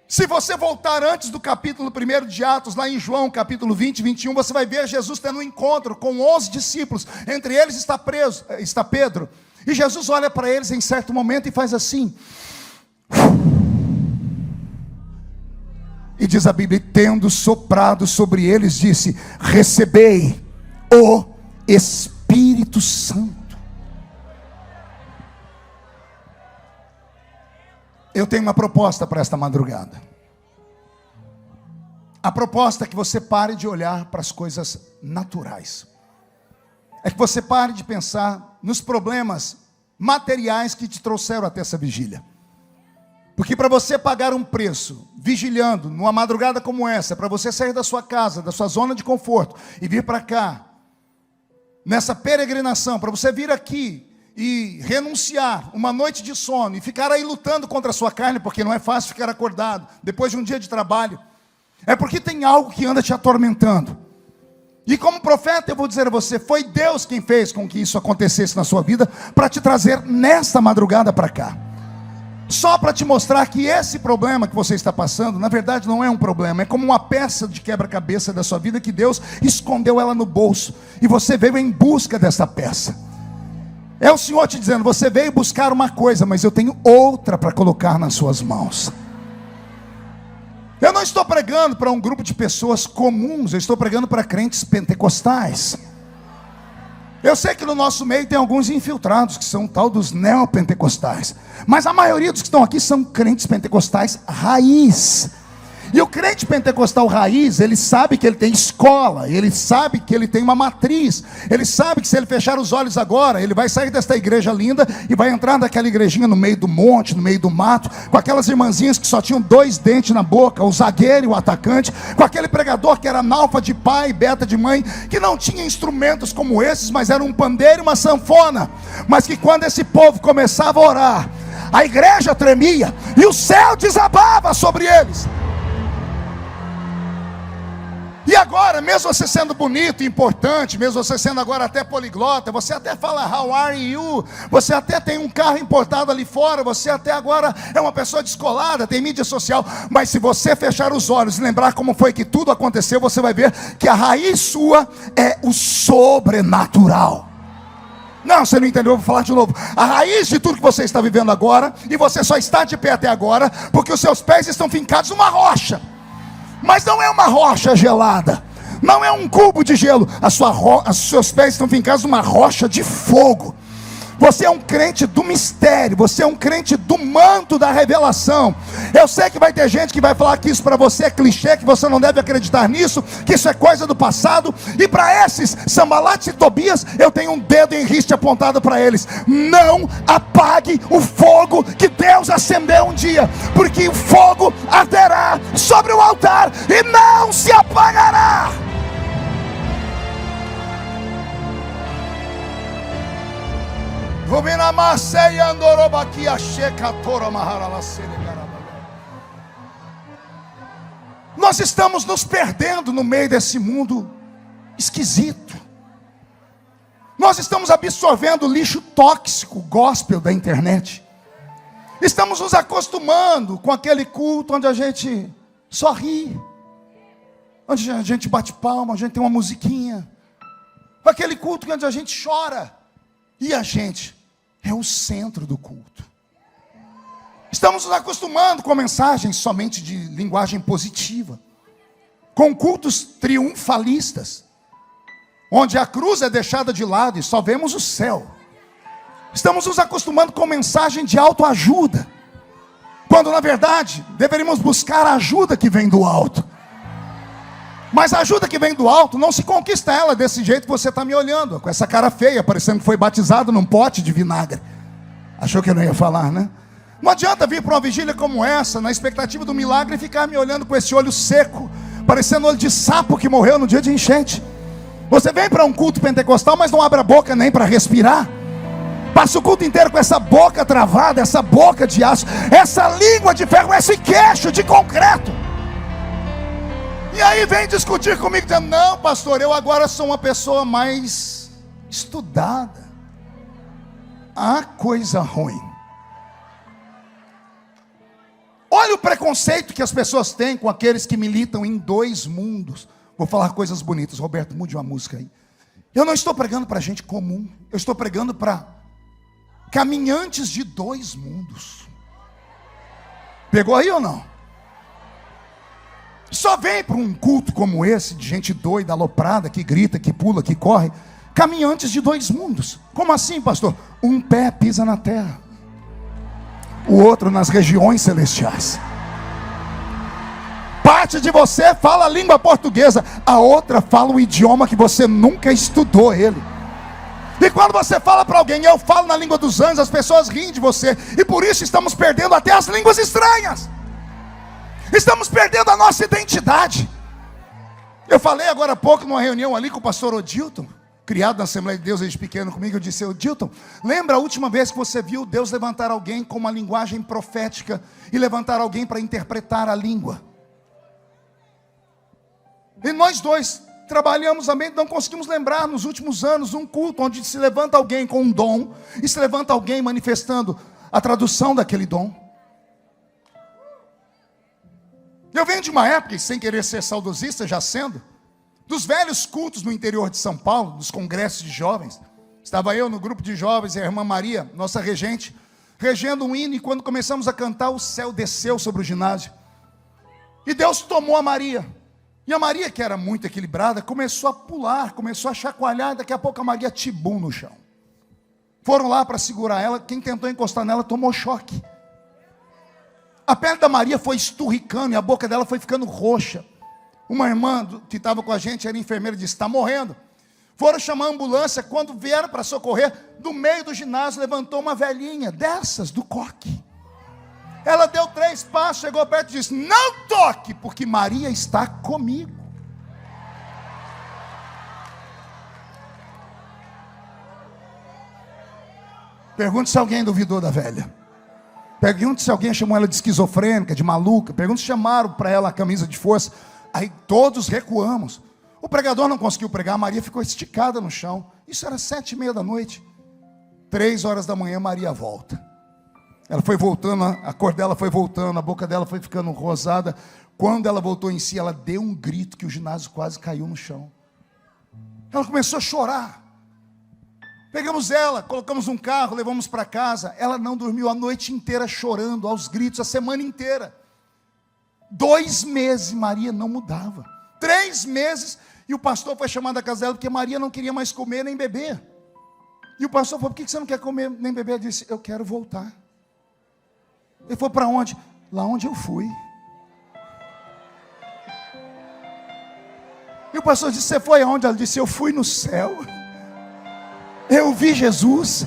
Se você voltar antes do capítulo 1 de Atos, lá em João capítulo 20 e 21, você vai ver Jesus tendo um encontro com 11 discípulos. Entre eles está Pedro. E Jesus olha para eles em certo momento e faz assim. E diz a Bíblia: tendo soprado sobre eles, disse: recebei o Espírito Santo. Eu tenho uma proposta para esta madrugada. A proposta é que você pare de olhar para as coisas naturais. É que você pare de pensar nos problemas materiais que te trouxeram até essa vigília. Porque para você pagar um preço, vigilhando, numa madrugada como essa, para você sair da sua casa, da sua zona de conforto, e vir para cá, nessa peregrinação, para você vir aqui e renunciar uma noite de sono, e ficar aí lutando contra a sua carne, porque não é fácil ficar acordado, depois de um dia de trabalho, é porque tem algo que anda te atormentando. E como profeta eu vou dizer a você: foi Deus quem fez com que isso acontecesse na sua vida, para te trazer nesta madrugada para cá. Só para te mostrar que esse problema que você está passando, na verdade não é um problema, é como uma peça de quebra-cabeça da sua vida, que Deus escondeu ela no bolso, e você veio em busca dessa peça. É o Senhor te dizendo: você veio buscar uma coisa, mas eu tenho outra para colocar nas suas mãos. Eu não estou pregando para um grupo de pessoas comuns, eu estou pregando para crentes pentecostais. Eu sei que no nosso meio tem alguns infiltrados, que são tal dos neopentecostais, mas a maioria dos que estão aqui são crentes pentecostais raiz. E o crente pentecostal raiz, ele sabe que ele tem escola, ele sabe que ele tem uma matriz, ele sabe que se ele fechar os olhos agora, ele vai sair desta igreja linda e vai entrar naquela igrejinha no meio do monte, no meio do mato, com aquelas irmãzinhas que só tinham 2 dentes na boca, o zagueiro e o atacante, com aquele pregador que era analfa de pai, beta de mãe, que não tinha instrumentos como esses, mas era um pandeiro e uma sanfona, mas que quando esse povo começava a orar, a igreja tremia e o céu desabava sobre eles. E agora, mesmo você sendo bonito e importante, mesmo você sendo agora até poliglota, você até fala how are you, você até tem um carro importado ali fora, você até agora é uma pessoa descolada, tem mídia social, mas se você fechar os olhos e lembrar como foi que tudo aconteceu, você vai ver que a raiz sua é o sobrenatural. Não, você não entendeu, eu vou falar de novo. A raiz de tudo que você está vivendo agora, e você só está de pé até agora, porque os seus pés estão fincados numa rocha. Mas não é uma rocha gelada, não é um cubo de gelo, os seus pés estão fincados numa rocha de fogo. Você é um crente do mistério, você é um crente do manto da revelação. Eu sei que vai ter gente que vai falar que isso para você é clichê, que você não deve acreditar nisso, que isso é coisa do passado. E para esses, Sanbalate e Tobias, eu tenho um dedo em riste apontado para eles: não apague o fogo que Deus acendeu um dia, porque o fogo arderá sobre o altar e não se apagará. Nós estamos nos perdendo no meio desse mundo esquisito. Nós estamos absorvendo lixo tóxico, gospel da internet. Estamos nos acostumando com aquele culto onde a gente só ri, onde a gente bate palma, a gente tem uma musiquinha, aquele culto onde a gente chora e a gente é o centro do culto. Estamos nos acostumando com mensagens somente de linguagem positiva, com cultos triunfalistas, onde a cruz é deixada de lado e só vemos o céu. Estamos nos acostumando com mensagem de autoajuda, quando na verdade deveríamos buscar a ajuda que vem do alto. Mas a ajuda que vem do alto não se conquista ela desse jeito que você está me olhando, com essa cara feia, parecendo que foi batizado num pote de vinagre. Achou que eu não ia falar, né? Não adianta vir para uma vigília como essa, na expectativa do milagre, e ficar me olhando com esse olho seco, parecendo olho de sapo que morreu no dia de enchente. Você vem para um culto pentecostal, mas não abre a boca nem para respirar. Passa o culto inteiro com essa boca travada, essa boca de aço, essa língua de ferro, esse queixo de concreto. E aí vem discutir comigo, dizendo: não, pastor, eu agora sou uma pessoa mais estudada. Ah, coisa ruim. Olha o preconceito que as pessoas têm com aqueles que militam em dois mundos. Vou falar coisas bonitas. Roberto, mude uma música aí. Eu não estou pregando para gente comum, eu estou pregando para caminhantes de dois mundos. Pegou aí ou não? Só vem para um culto como esse, de gente doida, aloprada, que grita, que pula, que corre, caminhantes de dois mundos. Como assim, pastor? Um pé pisa na terra, o outro nas regiões celestiais. Parte de você fala a língua portuguesa, a outra fala um idioma que você nunca estudou ele. E quando você fala para alguém: eu falo na língua dos anjos, as pessoas riem de você. E por isso estamos perdendo até as línguas estranhas. Estamos perdendo a nossa identidade. Eu falei agora há pouco numa reunião ali com o pastor Odilton, criado na Assembleia de Deus desde pequeno comigo. Eu disse: Odilton, lembra a última vez que você viu Deus levantar alguém com uma linguagem profética e levantar alguém para interpretar a língua? E nós dois trabalhamos também, não conseguimos lembrar nos últimos anos um culto onde se levanta alguém com um dom e se levanta alguém manifestando a tradução daquele dom. Eu venho de uma época, sem querer ser saudosista, já sendo, dos velhos cultos no interior de São Paulo, dos congressos de jovens. Estava eu no grupo de jovens e a irmã Maria, nossa regente, regendo um hino, e quando começamos a cantar, o céu desceu sobre o ginásio. E Deus tomou a Maria. E a Maria, que era muito equilibrada, começou a pular, começou a chacoalhar, e daqui a pouco a Maria tibum no chão. Foram lá para segurar ela, quem tentou encostar nela tomou choque. A pele da Maria foi esturricando e a boca dela foi ficando roxa. Uma irmã que estava com a gente, era enfermeira, disse: está morrendo. Foram chamar a ambulância. Quando vieram para socorrer, do meio do ginásio levantou uma velhinha dessas, do coque. Ela deu 3 passos, chegou perto e disse: não toque, porque Maria está comigo. Pergunte se alguém duvidou da velha. Pergunte se alguém chamou ela de esquizofrênica, de maluca. Pergunte se chamaram para ela a camisa de força. Aí todos recuamos. O pregador não conseguiu pregar, a Maria ficou esticada no chão. Isso era 7h30 da noite. 3 horas da manhã, Maria volta. Ela foi voltando, a cor dela foi voltando, a boca dela foi ficando rosada. Quando ela voltou em si, ela deu um grito que o ginásio quase caiu no chão. Ela começou a chorar. Pegamos ela, colocamos um carro, levamos para casa. Ela não dormiu a noite inteira chorando, aos gritos, a semana inteira. 2 meses, Maria não mudava. 3 meses, e o pastor foi chamado da casa dela, porque Maria não queria mais comer nem beber. E o pastor falou, por que você não quer comer nem beber? Ele disse, eu quero voltar. Ele falou, para onde? Lá onde eu fui. E o pastor disse, você foi aonde? Ela disse, eu fui no céu. Eu vi Jesus.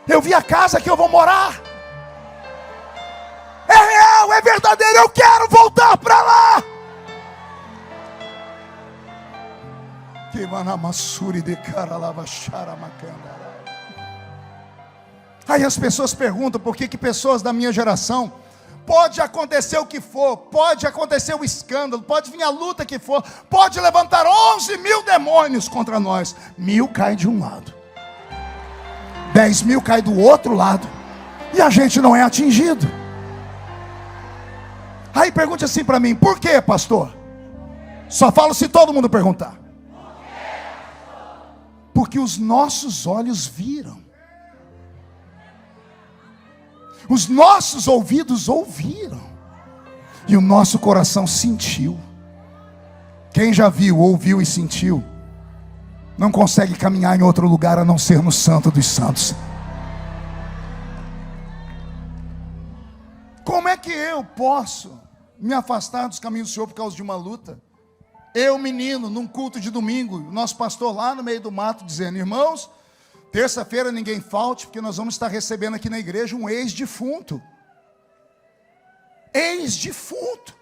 Eu vi a casa que eu vou morar. É real, é verdadeiro, eu quero voltar para lá. Aí as pessoas perguntam por que pessoas da minha geração, pode acontecer o que for, pode acontecer o escândalo, pode vir a luta que for, pode levantar 11 mil demônios contra nós, 1000 cai de um lado, 10 mil cai do outro lado, e a gente não é atingido. Aí pergunte assim para mim, por que, pastor? Só falo se todo mundo perguntar. Porque os nossos olhos viram, os nossos ouvidos ouviram, e o nosso coração sentiu. Quem já viu, ouviu e sentiu, não consegue caminhar em outro lugar a não ser no Santo dos Santos. Como é que eu posso me afastar dos caminhos do Senhor por causa de uma luta? Eu, menino, num culto de domingo, o nosso pastor lá no meio do mato dizendo, irmãos, terça-feira ninguém falte, porque nós vamos estar recebendo aqui na igreja um ex-defunto. Ex-defunto.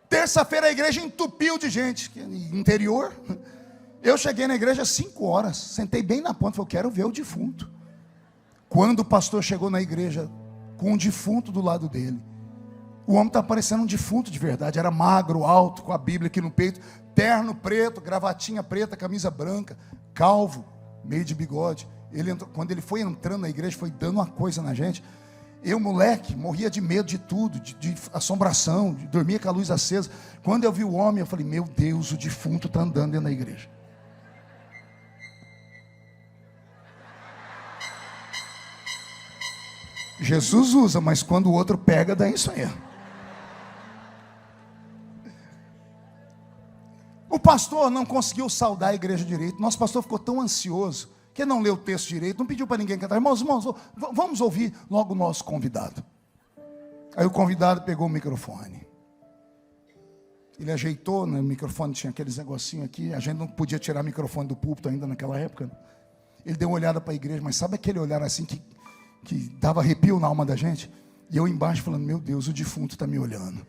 Terça-feira a igreja entupiu de gente, interior. Eu cheguei na igreja às 5 horas, sentei bem na ponta, falei, eu quero ver o defunto. Quando o pastor chegou na igreja com um defunto do lado dele, o homem está parecendo um defunto de verdade, era magro, alto, com a Bíblia aqui no peito, terno preto, gravatinha preta, camisa branca, calvo, meio de bigode. Ele entrou, quando ele foi entrando na igreja, foi dando uma coisa na gente. Eu, moleque, morria de medo de tudo, de assombração, de dormir com a luz acesa. Quando eu vi o homem, eu falei, meu Deus, o defunto está andando dentro da igreja. Jesus usa, mas quando o outro pega, dá isso aí. O pastor não conseguiu saudar a igreja direito. Nosso pastor ficou tão ansioso que não leu o texto direito, não pediu para ninguém cantar. Irmãos, vamos ouvir logo o nosso convidado. Aí o convidado pegou o microfone. Ele ajeitou, né? O microfone tinha aqueles negocinhos aqui. A gente não podia tirar o microfone do púlpito ainda naquela época. Ele deu uma olhada para a igreja, mas sabe aquele olhar assim que dava arrepio na alma da gente? E eu embaixo falando, meu Deus, o defunto está me olhando.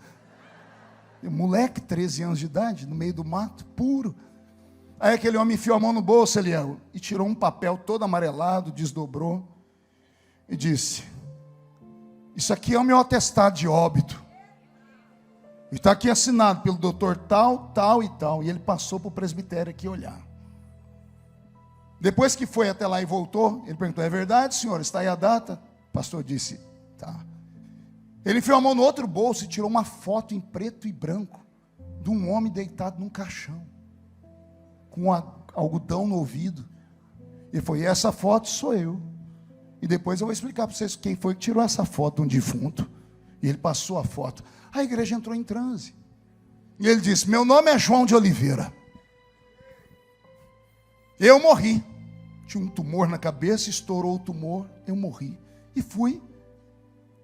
Moleque, 13 anos de idade, no meio do mato, puro. Aí aquele homem enfiou a mão no bolso, Eliel, e tirou um papel todo amarelado, desdobrou, e disse, isso aqui é o meu atestado de óbito. E está aqui assinado pelo doutor tal, tal e tal. E ele passou para o presbitério aqui olhar. Depois que foi até lá e voltou, ele perguntou, é verdade, senhor? Está aí a data? O pastor disse, tá. Ele enfiou a mão no outro bolso e tirou uma foto em preto e branco de um homem deitado num caixão, com algodão no ouvido. Ele falou, e essa foto sou eu. E depois eu vou explicar para vocês quem foi que tirou essa foto de um defunto. E ele passou a foto. A igreja entrou em transe. E ele disse, meu nome é João de Oliveira. Eu morri. Tinha um tumor na cabeça, estourou o tumor, eu morri. E fui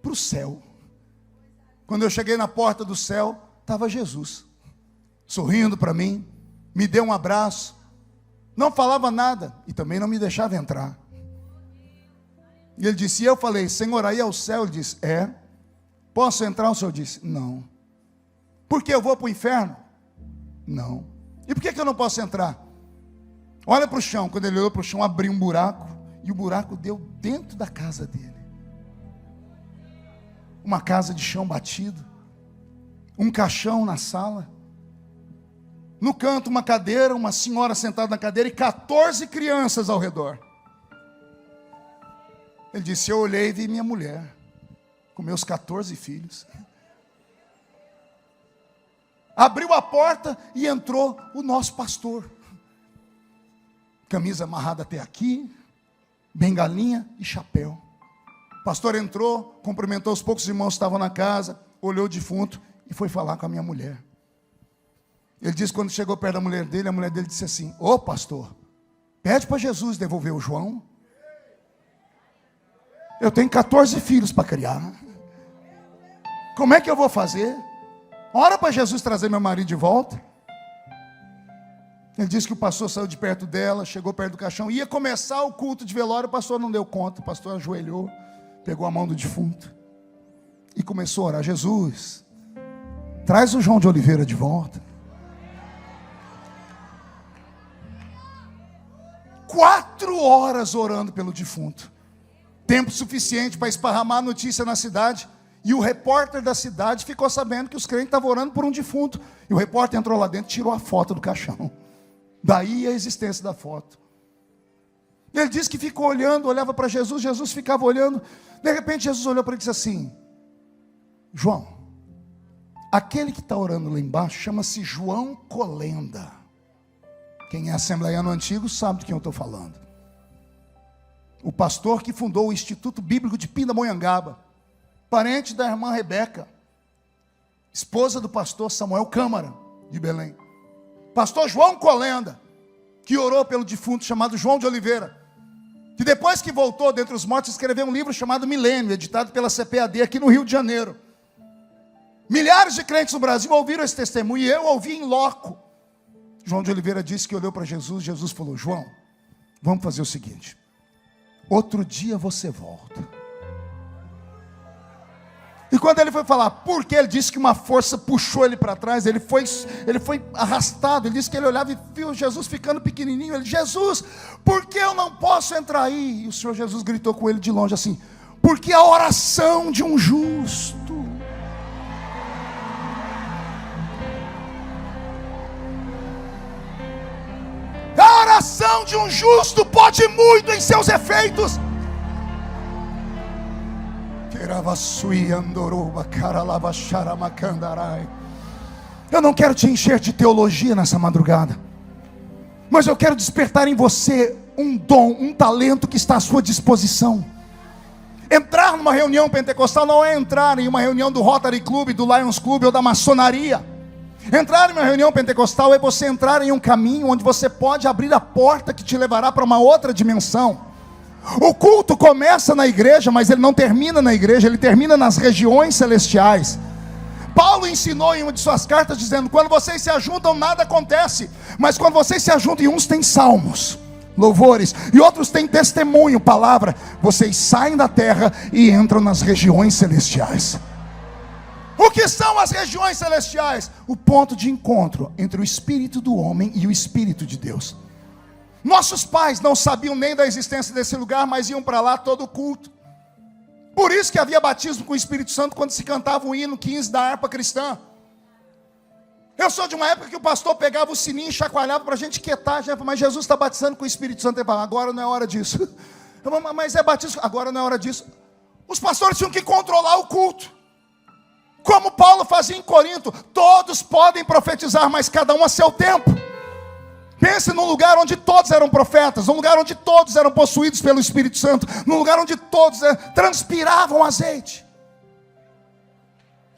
para o céu. Quando eu cheguei na porta do céu, estava Jesus, sorrindo para mim, me deu um abraço, não falava nada, e também não me deixava entrar. E ele disse, e eu falei, Senhor, aí é o céu? Ele disse, é. Posso entrar? O Senhor disse, não. Por que eu vou para o inferno? Não. E por que eu não posso entrar? Olha para o chão. Quando ele olhou para o chão, abriu um buraco, e o buraco deu dentro da casa dele. Uma casa de chão batido, um caixão na sala, no canto uma cadeira, uma senhora sentada na cadeira e 14 crianças ao redor. Ele disse, eu olhei e vi minha mulher, com meus 14 filhos. Abriu a porta e entrou o nosso pastor. Camisa amarrada até aqui, bengalinha e chapéu. O pastor entrou, cumprimentou os poucos irmãos que estavam na casa, olhou o defunto e foi falar com a minha mulher. Ele disse, quando chegou perto da mulher dele, a mulher dele disse assim, ô pastor, Pede para Jesus devolver o João. Eu tenho 14 filhos para criar. Como é que eu vou fazer? Ora para Jesus trazer meu marido de volta. Ele disse que o pastor saiu de perto dela, chegou perto do caixão, ia começar o culto de velório, o pastor não deu conta, o pastor ajoelhou, pegou a mão do defunto e começou a orar: Jesus, traz o João de Oliveira de volta. 4 horas orando pelo defunto, tempo suficiente para esparramar a notícia na cidade. E o repórter da cidade ficou sabendo que os crentes estavam orando por um defunto. E o repórter entrou lá dentro e tirou a foto do caixão. Daí a existência da foto. Ele disse que ficou olhando, olhava para Jesus, Jesus ficava olhando. De repente Jesus olhou para ele e disse assim: João, aquele que está orando lá embaixo chama-se João Colenda. Quem é assembleiano antigo sabe de quem eu estou falando. O pastor que fundou o Instituto Bíblico de Pindamonhangaba, parente da irmã Rebeca, esposa do pastor Samuel Câmara, de Belém. Pastor João Colenda, que orou pelo defunto chamado João de Oliveira, que depois que voltou dentre os mortos, escreveu um livro chamado Milênio, editado pela CPAD aqui no Rio de Janeiro. Milhares de crentes no Brasil ouviram esse testemunho, e eu ouvi em loco. João de Oliveira disse que olhou para Jesus, Jesus falou: João, vamos fazer o seguinte, outro dia você volta. E quando ele foi falar por que, ele disse que uma força puxou ele para trás, ele foi arrastado. Ele disse que ele olhava e viu Jesus ficando pequenininho. Ele: Jesus, por que eu não posso entrar aí? E o Senhor Jesus gritou com ele de longe assim: porque a oração de um justo. A oração de um justo pode muito em seus efeitos. Eu não quero te encher de teologia nessa madrugada, mas eu quero despertar em você um dom, um talento que está à sua disposição. Entrar numa reunião pentecostal não é entrar em uma reunião do Rotary Club, do Lions Club ou da maçonaria. Entrar em uma reunião pentecostal é você entrar em um caminho onde você pode abrir a porta que te levará para uma outra dimensão. O culto começa na igreja, mas ele não termina na igreja, ele termina nas regiões celestiais. Paulo ensinou em uma de suas cartas dizendo: quando vocês se ajuntam nada acontece, mas quando vocês se ajuntam, e uns têm salmos, louvores, e outros têm testemunho, palavra, vocês saem da terra e entram nas regiões celestiais. O que são as regiões celestiais? O ponto de encontro entre o espírito do homem e o espírito de Deus. Nossos pais não sabiam nem da existência desse lugar, mas iam para lá todo culto. Por isso que havia batismo com o Espírito Santo quando se cantava o hino 15 da harpa cristã. Eu sou de uma época que o pastor pegava o sininho e chacoalhava para a gente quietar. Mas Jesus está batizando com o Espírito Santo. Ele falava: agora não é hora disso. Mas é batismo, agora não é hora disso. Os pastores tinham que controlar o culto. Como Paulo fazia em Corinto: todos podem profetizar, mas cada um a seu tempo. Pense num lugar onde todos eram profetas, num lugar onde todos eram possuídos pelo Espírito Santo, num lugar onde todos transpiravam azeite.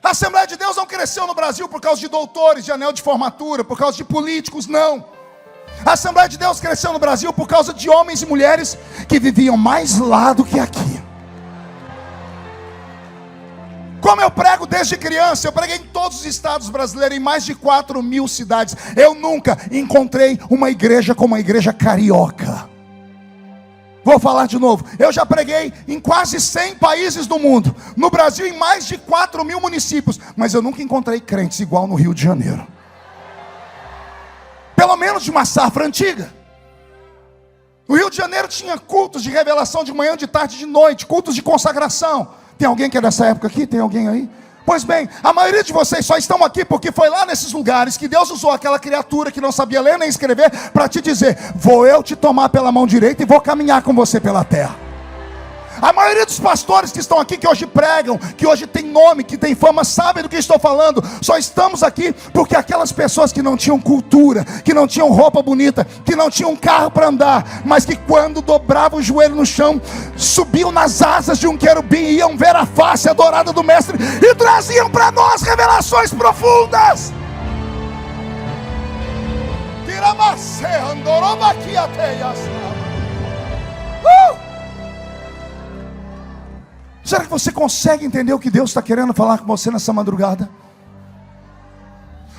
A Assembleia de Deus não cresceu no Brasil por causa de doutores de anel de formatura, por causa de políticos, não. A Assembleia de Deus cresceu no Brasil por causa de homens e mulheres que viviam mais lá do que aqui. Como eu prego desde criança, eu preguei em todos os estados brasileiros, em mais de 4.000 cidades. Eu nunca encontrei uma igreja como a igreja carioca. Vou falar de novo. Eu já preguei em quase 100 países do mundo. No Brasil, em mais de 4.000 municípios. Mas eu nunca encontrei crentes igual no Rio de Janeiro. Pelo menos de uma safra antiga. No Rio de Janeiro tinha cultos de revelação de manhã, de tarde, de noite. Cultos de consagração. Tem alguém que é dessa época aqui? Tem alguém aí? Pois bem, a maioria de vocês só estão aqui porque foi lá nesses lugares que Deus usou aquela criatura que não sabia ler nem escrever para te dizer: vou eu te tomar pela mão direita e vou caminhar com você pela terra. A maioria dos pastores que estão aqui, que hoje pregam, que hoje tem nome, que tem fama, sabem do que estou falando. Só estamos aqui porque aquelas pessoas que não tinham cultura, que não tinham roupa bonita, que não tinham carro para andar, mas que quando dobravam o joelho no chão, subiam nas asas de um querubim, iam ver a face adorada do Mestre e traziam para nós revelações profundas. Será que você consegue entender o que Deus está querendo falar com você nessa madrugada?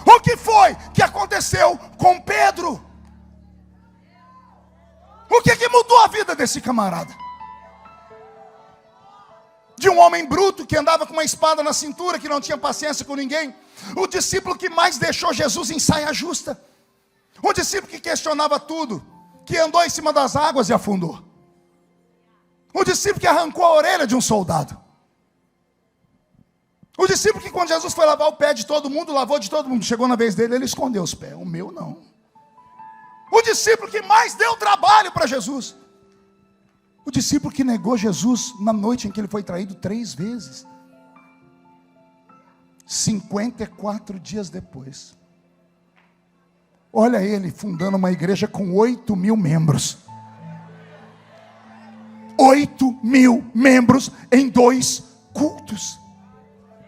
O que foi que aconteceu com Pedro? O que mudou a vida desse camarada? De um homem bruto que andava com uma espada na cintura, que não tinha paciência com ninguém. O discípulo que mais deixou Jesus em saia justa. Um discípulo que questionava tudo, que andou em cima das águas e afundou. Um discípulo que arrancou a orelha de um soldado. O discípulo que quando Jesus foi lavar o pé de todo mundo, lavou de todo mundo. Chegou na vez dele, ele escondeu os pés. O meu não. O discípulo que mais deu trabalho para Jesus. O discípulo que negou Jesus na noite em que ele foi traído 3 vezes. 54 dias depois. Olha ele fundando uma igreja com 8.000 membros. 8.000 membros em 2 cultos.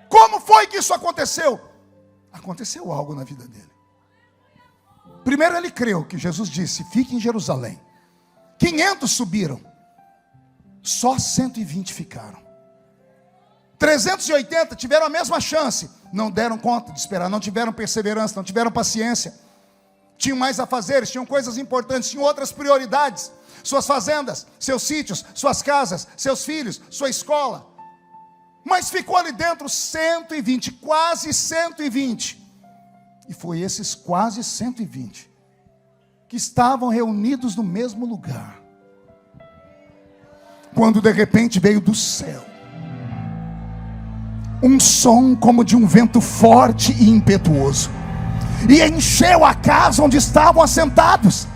Como foi que isso aconteceu? Aconteceu algo na vida dele. Primeiro ele creu que Jesus disse: fique em Jerusalém. 500 subiram. Só 120 ficaram. 380 tiveram a mesma chance. Não deram conta de esperar. Não tiveram perseverança. Não tiveram paciência. Tinham mais a fazer. Tinham coisas importantes. Tinham outras prioridades. Suas fazendas, seus sítios, suas casas, seus filhos, sua escola. Mas ficou ali dentro 120, quase 120. E foi esses quase 120 que estavam reunidos no mesmo lugar, quando de repente veio do céu um som como de um vento forte e impetuoso, e encheu a casa onde estavam assentados.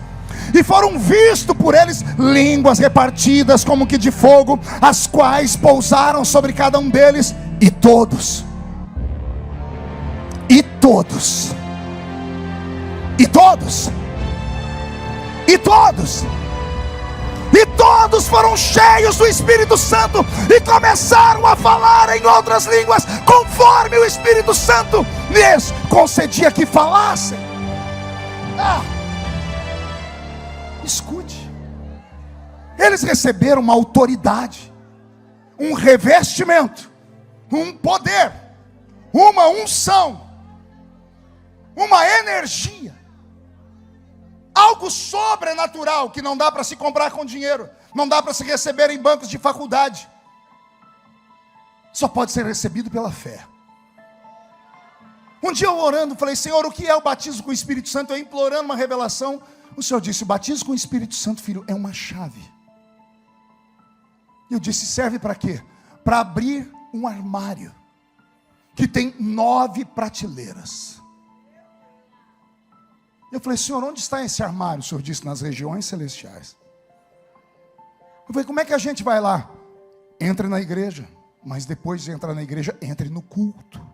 E foram vistos por eles línguas repartidas como que de fogo, as quais pousaram sobre cada um deles. E todos foram cheios do Espírito Santo e começaram a falar em outras línguas, conforme o Espírito Santo lhes concedia que falassem. Escute, eles receberam uma autoridade, um revestimento, um poder, uma unção, uma energia, algo sobrenatural que não dá para se comprar com dinheiro, não dá para se receber em bancos de faculdade, só pode ser recebido pela fé. Um dia eu orando, falei: Senhor, o que é o batismo com o Espírito Santo? Eu implorando uma revelação. O Senhor disse: o batismo com o Espírito Santo, filho, é uma chave. Eu disse: serve para quê? Para abrir um armário que tem 9 prateleiras. Eu falei: Senhor, onde está esse armário? O Senhor disse: nas regiões celestiais. Eu falei: como é que a gente vai lá? Entre na igreja, mas depois de entrar na igreja, entre no culto.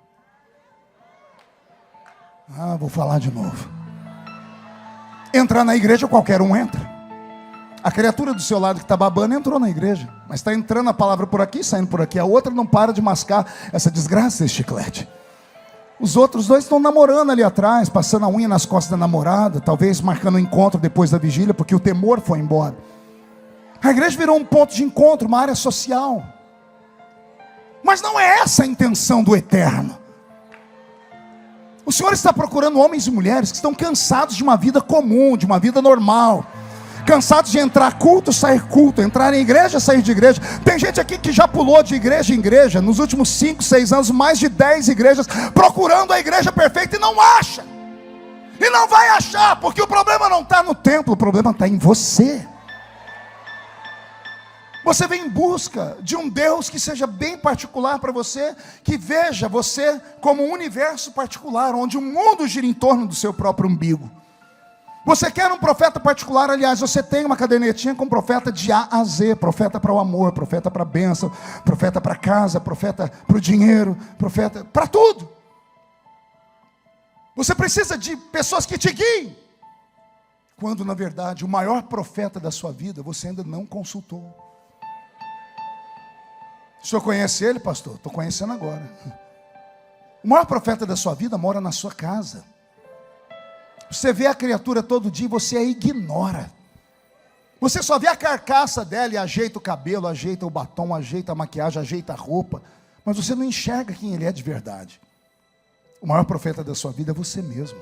Vou falar de novo. Entrar na igreja, qualquer um entra. A criatura do seu lado que está babando entrou na igreja, mas está entrando a palavra por aqui, saindo por aqui. A outra não para de mascar essa desgraça, esse chiclete. Os outros 2 estão namorando ali atrás, passando a unha nas costas da namorada, talvez marcando um encontro depois da vigília, porque o temor foi embora. A igreja virou um ponto de encontro, uma área social. Mas não é essa a intenção do eterno. O Senhor está procurando homens e mulheres que estão cansados de uma vida comum, de uma vida normal, cansados de entrar culto, sair culto, entrar em igreja, sair de igreja. Tem gente aqui que já pulou de igreja em igreja, nos últimos 5, 6 anos, mais de 10 igrejas, procurando a igreja perfeita e não acha, e não vai achar, porque o problema não está no templo, o problema está em você. Você vem em busca de um Deus que seja bem particular para você, que veja você como um universo particular, onde o mundo gira em torno do seu próprio umbigo. Você quer um profeta particular? Aliás, você tem uma cadernetinha com profeta de A a Z, profeta para o amor, profeta para a bênção, profeta para a casa, profeta para o dinheiro, profeta para tudo. Você precisa de pessoas que te guiem, quando na verdade o maior profeta da sua vida você ainda não consultou. O senhor conhece ele, pastor? Estou conhecendo agora. O maior profeta da sua vida mora na sua casa. Você vê a criatura todo dia e você a ignora. Você só vê a carcaça dela e ajeita o cabelo, ajeita o batom, ajeita a maquiagem, ajeita a roupa. Mas você não enxerga quem ele é de verdade. O maior profeta da sua vida é você mesmo.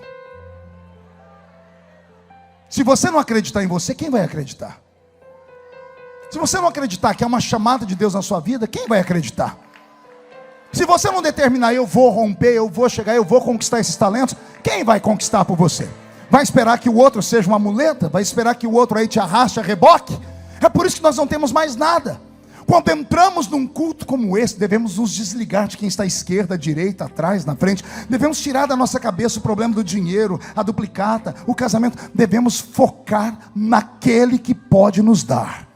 Se você não acreditar em você, quem vai acreditar? Se você não acreditar que é uma chamada de Deus na sua vida, quem vai acreditar? Se você não determinar, eu vou romper, eu vou chegar, eu vou conquistar esses talentos, quem vai conquistar por você? Vai esperar que o outro seja uma muleta? Vai esperar que o outro aí te arraste a reboque? É por isso que nós não temos mais nada. Quando entramos num culto como esse, devemos nos desligar de quem está à esquerda, à direita, atrás, na frente. Devemos tirar da nossa cabeça o problema do dinheiro, a duplicata, o casamento. Devemos focar naquele que pode nos dar.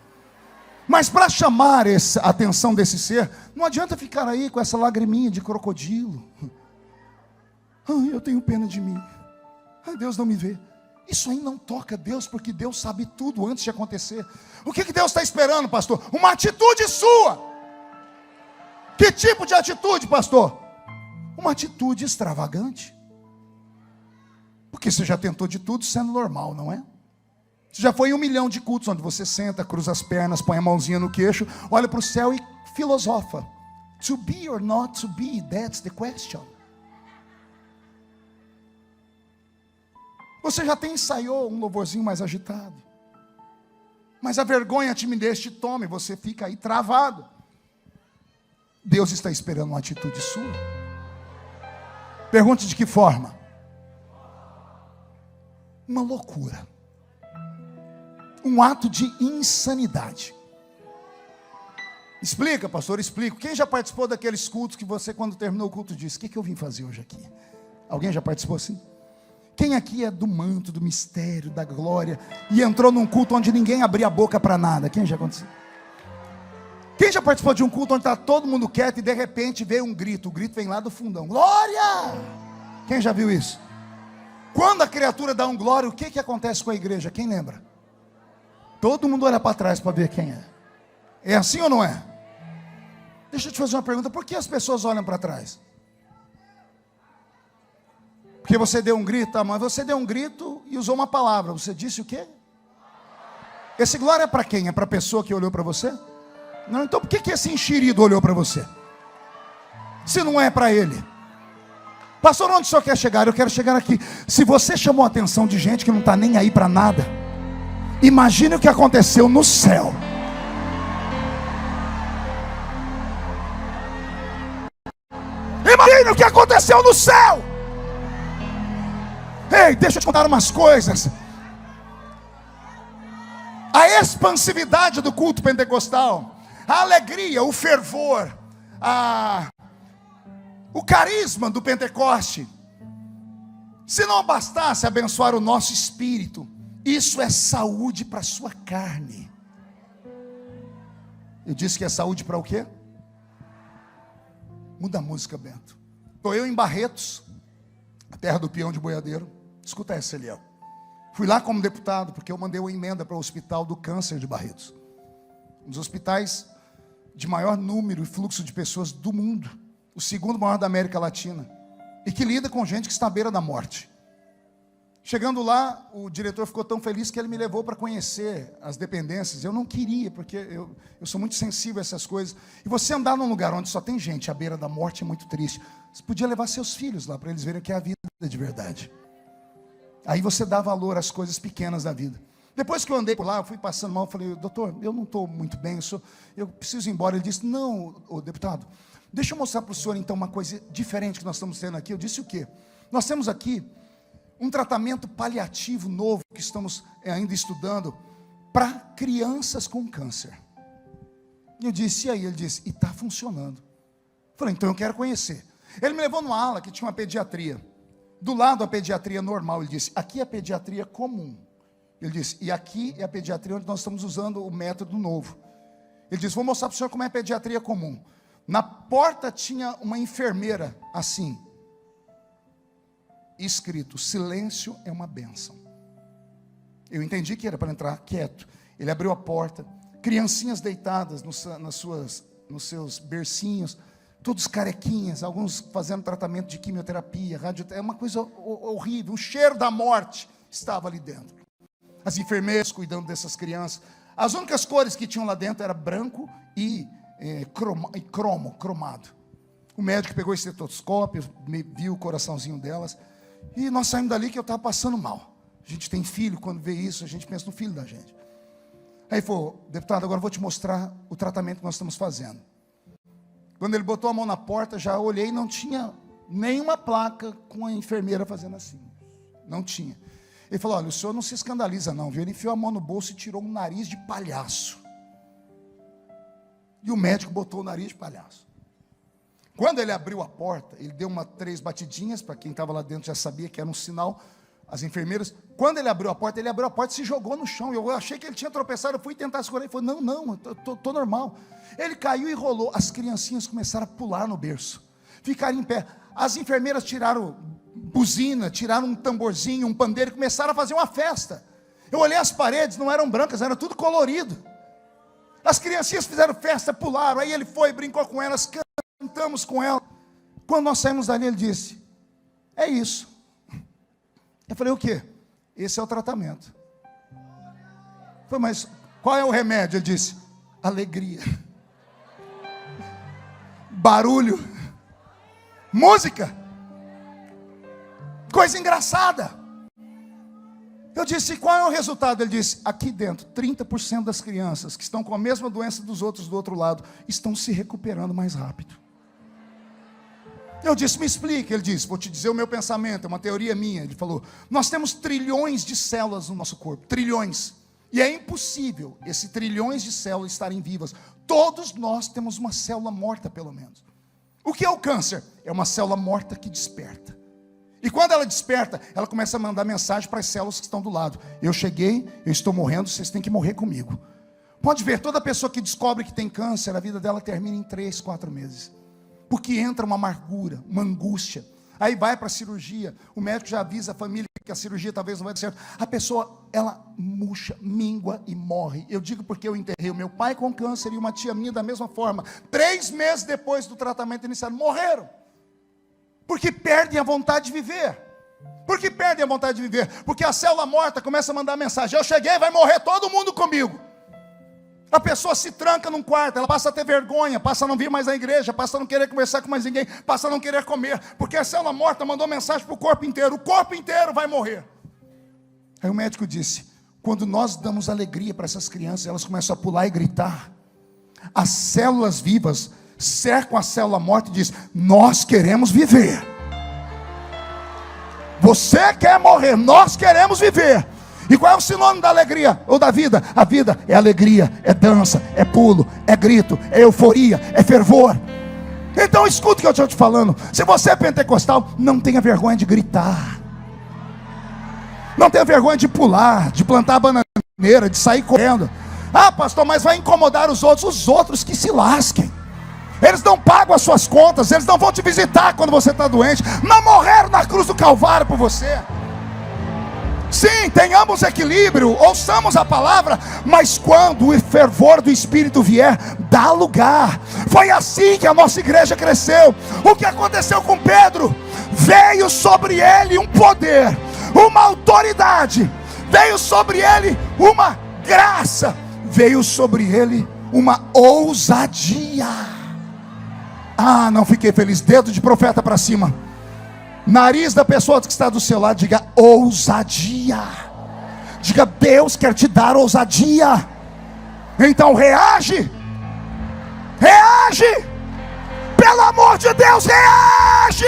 Mas para chamar a atenção desse ser, não adianta ficar aí com essa lagriminha de crocodilo. Ai, eu tenho pena de mim. Ai, Deus não me vê. Isso aí não toca Deus, porque Deus sabe tudo antes de acontecer. O que Deus está esperando, pastor? Uma atitude sua. Que tipo de atitude, pastor? Uma atitude extravagante. Porque você já tentou de tudo sendo normal, não é? Você já foi em 1 milhão de cultos onde você senta, cruza as pernas, põe a mãozinha no queixo, olha para o céu e filosofa. To be or not to be, that's the question. Você já até ensaiou um louvorzinho mais agitado. Mas a vergonha, a timidez te toma e você fica aí travado. Deus está esperando uma atitude sua. Pergunte de que forma? Uma loucura. Um ato de insanidade. Explica, pastor, explica. Quem já participou daqueles cultos que você, quando terminou o culto, disse: o que eu vim fazer hoje aqui? Alguém já participou assim? Quem aqui é do manto, do mistério, da glória, e entrou num culto onde ninguém abria a boca para nada? Quem já aconteceu? Quem já participou de um culto onde está todo mundo quieto e de repente veio um grito? O grito vem lá do fundão: glória! Quem já viu isso? Quando a criatura dá um glória, o que acontece com a igreja? Quem lembra? Todo mundo olha para trás para ver quem é. É assim ou não é? Deixa eu te fazer uma pergunta: por que as pessoas olham para trás? Porque você deu um grito, mas você deu um grito e usou uma palavra. Você disse o quê? Esse glória é para quem? É para a pessoa que olhou para você? Não, então por que esse enxerido olhou para você? Se não é para ele. Pastor, onde o senhor quer chegar? Eu quero chegar aqui. Se você chamou a atenção de gente que não está nem aí para nada, imagine o que aconteceu no céu. Imagine o que aconteceu no céu. Ei, deixa eu te contar umas coisas. A expansividade do culto pentecostal, a alegria, o fervor, o carisma do Pentecoste, se não bastasse abençoar o nosso espírito, isso é saúde para a sua carne. Eu disse que é saúde para o quê? Muda a música, Bento. Estou eu em Barretos, a terra do peão de boiadeiro. Escuta essa, Eliel. Fui lá como deputado, porque eu mandei uma emenda para o Hospital do Câncer de Barretos. Um dos hospitais de maior número e fluxo de pessoas do mundo. O segundo maior da América Latina. E que lida com gente que está à beira da morte. Chegando lá, o diretor ficou tão feliz que ele me levou para conhecer as dependências. Eu não queria, porque eu sou muito sensível a essas coisas. E você andar num lugar onde só tem gente à beira da morte é muito triste. Você podia levar seus filhos lá, para eles verem que é a vida de verdade. Aí você dá valor às coisas pequenas da vida. Depois que eu andei por lá, eu fui passando mal, eu falei: doutor, eu não estou muito bem, eu preciso ir embora. Ele disse: não, deputado, deixa eu mostrar para o senhor então uma coisa diferente que nós estamos tendo aqui. Eu disse: o quê? Nós temos aqui um tratamento paliativo novo que estamos ainda estudando para crianças com câncer. E eu disse: e aí? Ele disse: e está funcionando. Eu falei: então eu quero conhecer. Ele me levou numa ala que tinha uma pediatria. Do lado a pediatria normal. Ele disse: aqui é a pediatria comum. Ele disse: e aqui é a pediatria onde nós estamos usando o método novo. Ele disse: vou mostrar para o senhor como é a pediatria comum. Na porta tinha uma enfermeira assim, escrito: silêncio é uma bênção. Eu entendi que era para entrar quieto. Ele abriu a porta, criancinhas deitadas nos seus bercinhos, todos carequinhas, alguns fazendo tratamento de quimioterapia, radioterapia, é uma coisa horrível, o cheiro da morte estava ali dentro. As enfermeiras cuidando dessas crianças. As únicas cores que tinham lá dentro era branco e cromado. O médico pegou esse estetoscópio, viu o coraçãozinho delas, e nós saímos dali que eu estava passando mal. A gente tem filho, quando vê isso, a gente pensa no filho da gente. Aí falou: deputado, agora eu vou te mostrar o tratamento que nós estamos fazendo. Quando ele botou a mão na porta, já olhei, não tinha nenhuma placa com a enfermeira fazendo assim. Não tinha. Ele falou: olha, o senhor não se escandaliza não, viu? Ele enfiou a mão no bolso e tirou um nariz de palhaço. E o médico botou o nariz de palhaço. Quando ele abriu a porta, ele deu 3 batidinhas, para quem estava lá dentro já sabia que era um sinal. As enfermeiras, quando ele abriu a porta e se jogou no chão. Eu achei que ele tinha tropeçado, eu fui tentar segurar. Ele falou: não, estou normal. Ele caiu e rolou. As criancinhas começaram a pular no berço, ficaram em pé. As enfermeiras tiraram buzina, tiraram um tamborzinho, um pandeiro, e começaram a fazer uma festa. Eu olhei as paredes, não eram brancas, era tudo colorido. As criancinhas fizeram festa, pularam. Aí ele foi, brincou com elas, cantamos com elas. Quando nós saímos dali, ele disse: é isso. Eu falei: o quê? Esse é o tratamento. Eu falei: mas qual é o remédio? Ele disse: alegria, barulho, música, coisa engraçada. Eu disse: qual é o resultado? Ele disse: aqui dentro, 30% das crianças que estão com a mesma doença dos outros do outro lado estão se recuperando mais rápido. Eu disse: me explique. Ele disse: vou te dizer o meu pensamento, é uma teoria minha. Ele falou: nós temos trilhões de células no nosso corpo, trilhões, e é impossível esses trilhões de células estarem vivas. Todos nós temos uma célula morta, pelo menos. O que é o câncer? É uma célula morta que desperta. E quando ela desperta, ela começa a mandar mensagem para as células que estão do lado: eu cheguei, eu estou morrendo, vocês têm que morrer comigo. Pode ver, toda pessoa que descobre que tem câncer, a vida dela termina em 3, 4 meses. Porque entra uma amargura, uma angústia. Aí vai para a cirurgia, o médico já avisa a família que a cirurgia talvez não vai dar certo. A pessoa, ela murcha, míngua e morre. Eu digo porque eu enterrei o meu pai com câncer e uma tia minha da mesma forma. 3 meses depois do tratamento inicial, morreram. Porque perdem a vontade de viver. Por que perdem a vontade de viver? Porque a célula morta começa a mandar mensagem: eu cheguei, vai morrer todo mundo comigo. A pessoa se tranca num quarto, ela passa a ter vergonha, passa a não vir mais à igreja, passa a não querer conversar com mais ninguém, passa a não querer comer, porque a célula morta mandou mensagem para o corpo inteiro vai morrer. Aí o médico disse: quando nós damos alegria para essas crianças, elas começam a pular e gritar, as células vivas cercam a célula morta e diz: nós queremos viver. Você quer morrer, nós queremos viver. E qual é o sinônimo da alegria ou da vida? A vida é alegria, é dança, é pulo, é grito, é euforia, é fervor. Então escuta o que eu estou te falando. Se você é pentecostal, não tenha vergonha de gritar, não tenha vergonha de pular, de plantar a bananeira, de sair correndo. Ah, pastor, mas vai incomodar os outros que se lasquem. Eles não pagam as suas contas, eles não vão te visitar quando você está doente. Não morreram na cruz do Calvário por você. Sim, tenhamos equilíbrio, ouçamos a palavra, mas quando o fervor do Espírito vier, dá lugar. Foi assim que a nossa igreja cresceu. O que aconteceu com Pedro? Veio sobre ele um poder, uma autoridade, veio sobre ele uma graça, veio sobre ele uma ousadia. Ah, não fiquei feliz. Dedo de profeta para cima. Nariz da pessoa que está do seu lado, diga ousadia. Diga: Deus quer te dar ousadia. Então reage. Reage. Pelo amor de Deus, reage.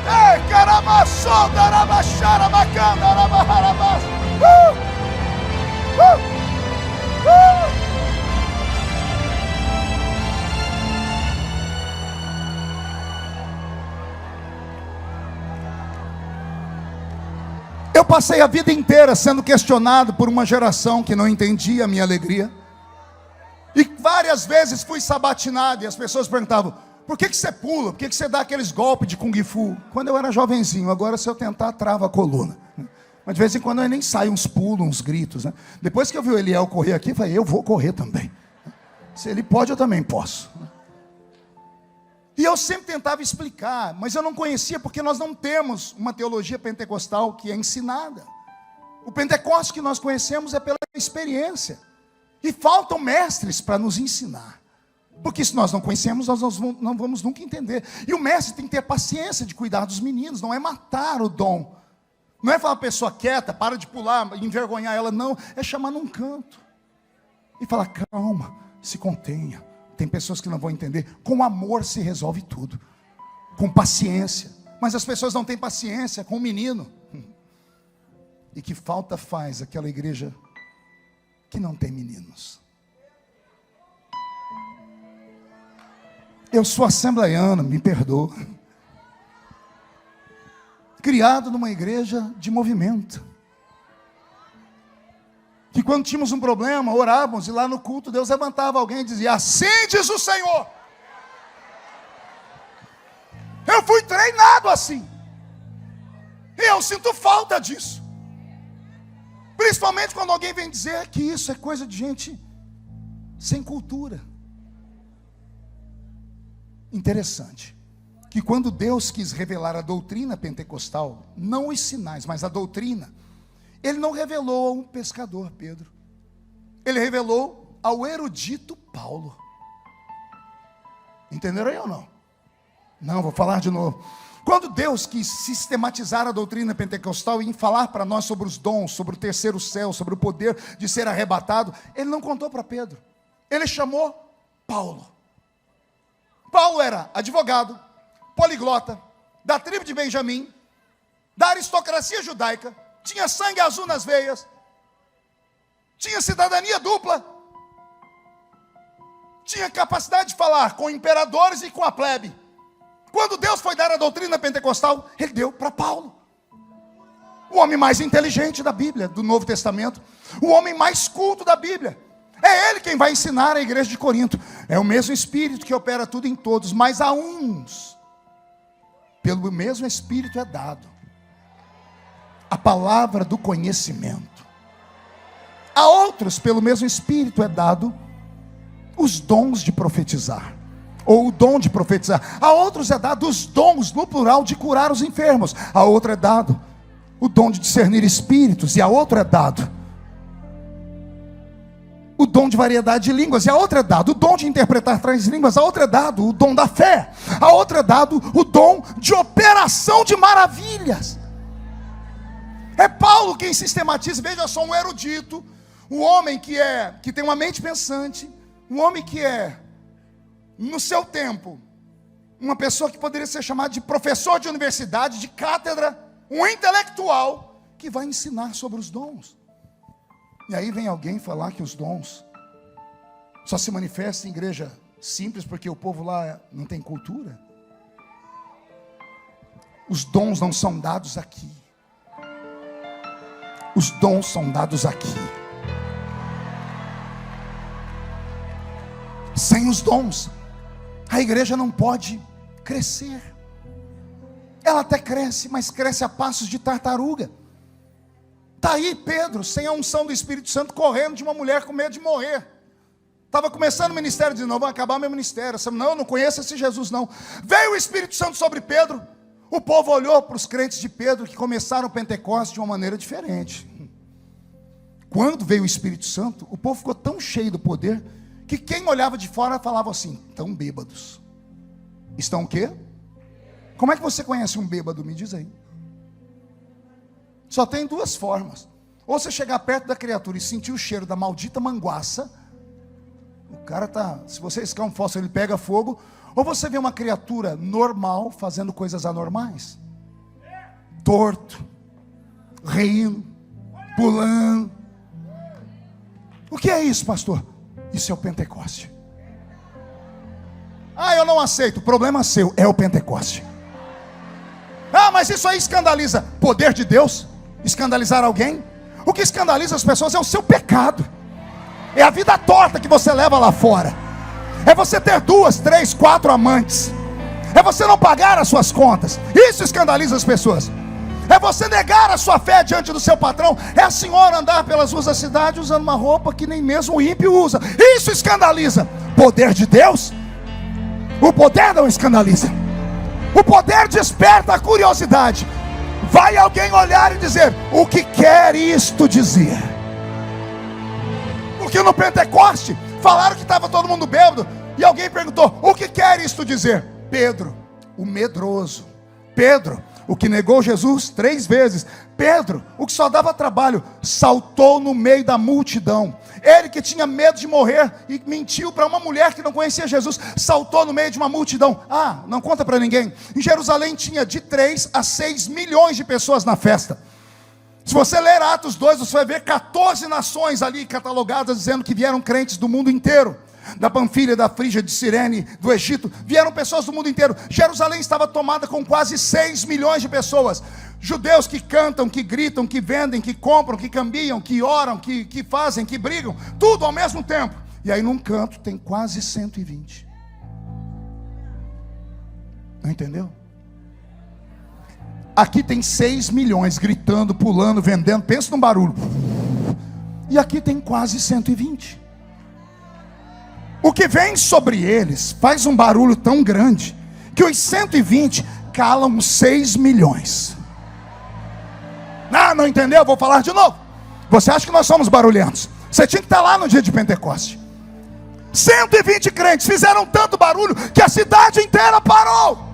Ei, caramaçou, darabaxara, bacana, arabaharabas. Eu passei a vida inteira sendo questionado por uma geração que não entendia a minha alegria. E várias vezes fui sabatinado e as pessoas perguntavam: por que você pula? Por que você dá aqueles golpes de Kung Fu? Quando eu era jovenzinho, agora se eu tentar, trava a coluna. Mas de vez em quando eu nem saio uns pulos, uns gritos, né? Depois que eu vi o Eliel correr aqui, eu falei: eu vou correr também. Se ele pode, eu também posso. E eu sempre tentava explicar, mas eu não conhecia, porque nós não temos uma teologia pentecostal que é ensinada. O Pentecoste que nós conhecemos é pela experiência. E faltam mestres para nos ensinar. Porque se nós não conhecemos, nós não vamos nunca entender. E o mestre tem que ter paciência de cuidar dos meninos, não é matar o dom. Não é falar a pessoa quieta, para de pular, envergonhar ela, não. É chamar num canto. E falar, calma, se contenha. Tem pessoas que não vão entender. Com amor se resolve tudo. Com paciência. Mas as pessoas não têm paciência com o menino. E que falta faz aquela igreja que não tem meninos. Eu sou assembleiano, me perdoa. Criado numa igreja de movimento. Que quando tínhamos um problema, orávamos, e lá no culto Deus levantava alguém e dizia, assim diz o Senhor. Eu fui treinado assim. E eu sinto falta disso. Principalmente quando alguém vem dizer que isso é coisa de gente sem cultura. Interessante, que quando Deus quis revelar a doutrina pentecostal, não os sinais, mas a doutrina, Ele não revelou a um pescador, Pedro. Ele revelou ao erudito Paulo. Entenderam aí ou não? Não, vou falar de novo. Quando Deus quis sistematizar a doutrina pentecostal e falar para nós sobre os dons, sobre o terceiro céu, sobre o poder de ser arrebatado, Ele não contou para Pedro. Ele chamou Paulo. Paulo era advogado, poliglota, da tribo de Benjamim, da aristocracia judaica, tinha sangue azul nas veias, tinha cidadania dupla, tinha capacidade de falar com imperadores e com a plebe. Quando Deus foi dar a doutrina pentecostal, Ele deu para Paulo, o homem mais inteligente da Bíblia, do Novo Testamento, o homem mais culto da Bíblia. É Ele quem vai ensinar a igreja de Corinto. É o mesmo Espírito que opera tudo em todos, mas a uns, pelo mesmo Espírito é dado a palavra do conhecimento. A outros, pelo mesmo Espírito é dado os dons de profetizar, ou o dom de profetizar. A outros é dado os dons, no plural, de curar os enfermos. A outro é dado o dom de discernir espíritos, e a outro é dado o dom de variedade de línguas, e a outra é dado o dom de interpretar três línguas, a outra é dado o dom da fé, a outra é dado o dom de operação de maravilhas. É Paulo quem sistematiza. Veja só, um erudito, um homem que tem uma mente pensante, um homem que é, no seu tempo, uma pessoa que poderia ser chamada de professor de universidade, de cátedra, um intelectual, que vai ensinar sobre os dons. E aí vem alguém falar que os dons só se manifestam em igreja simples porque o povo lá não tem cultura. Os dons não são dados aqui. Os dons são dados aqui. Sem os dons, a igreja não pode crescer. Ela até cresce, mas cresce a passos de tartaruga. Está aí Pedro, sem a unção do Espírito Santo, correndo de uma mulher com medo de morrer. Estava começando o ministério, dizendo, não, vai acabar meu ministério. Não, não conheço esse Jesus não. Veio o Espírito Santo sobre Pedro. O povo olhou para os crentes de Pedro, que começaram o Pentecostes de uma maneira diferente. Quando veio o Espírito Santo, o povo ficou tão cheio do poder, que quem olhava de fora falava assim, estão bêbados. Estão o quê? Como é que você conhece um bêbado? Me diz aí. Só tem duas formas. Ou você chegar perto da criatura e sentir o cheiro da maldita manguaça. O cara tá, se você riscar um fósforo, ele pega fogo. Ou você vê uma criatura normal fazendo coisas anormais. Torto, rindo, pulando. O que é isso, pastor? Isso é o Pentecoste. Ah, eu não aceito. Problema seu, é o Pentecoste. Ah, mas isso aí escandaliza. Poder de Deus? Escandalizar alguém? O que escandaliza as pessoas é o seu pecado. É a vida torta que você leva lá fora. É você ter 2, 3, 4 amantes. É você não pagar as suas contas. Isso escandaliza as pessoas. É você negar a sua fé diante do seu patrão. É a senhora andar pelas ruas da cidade usando uma roupa que nem mesmo o ímpio usa. Isso escandaliza. Poder de Deus? O poder não escandaliza. O poder desperta a curiosidade. Vai alguém olhar e dizer: o que quer isto dizer? Porque no Pentecoste falaram que estava todo mundo bêbado, e alguém perguntou: o que quer isto dizer? Pedro, o medroso. Pedro, o que negou Jesus 3 vezes. Pedro, o que só dava trabalho, saltou no meio da multidão. Ele que tinha medo de morrer e mentiu para uma mulher que não conhecia Jesus, saltou no meio de uma multidão. Ah, não conta para ninguém. Em Jerusalém tinha de 3 a 6 milhões de pessoas na festa. Se você ler Atos 2, você vai ver 14 nações ali catalogadas, dizendo que vieram crentes do mundo inteiro. Da Panfilha, da Frígia, de Cirene, do Egito, vieram pessoas do mundo inteiro. Jerusalém estava tomada com quase 6 milhões de pessoas. Judeus que cantam, que gritam, que vendem, que compram, que cambiam, que oram, que fazem, que brigam, tudo ao mesmo tempo. E aí num canto tem quase 120. Não entendeu? Aqui tem 6 milhões gritando, pulando, vendendo. Pensa num barulho. E aqui tem quase 120. O que vem sobre eles faz um barulho tão grande que os 120 calam 6 milhões. Não entendeu? Vou falar de novo. Você acha que nós somos barulhentos? Você tinha que estar lá no dia de Pentecoste. 120 crentes fizeram tanto barulho que a cidade inteira parou.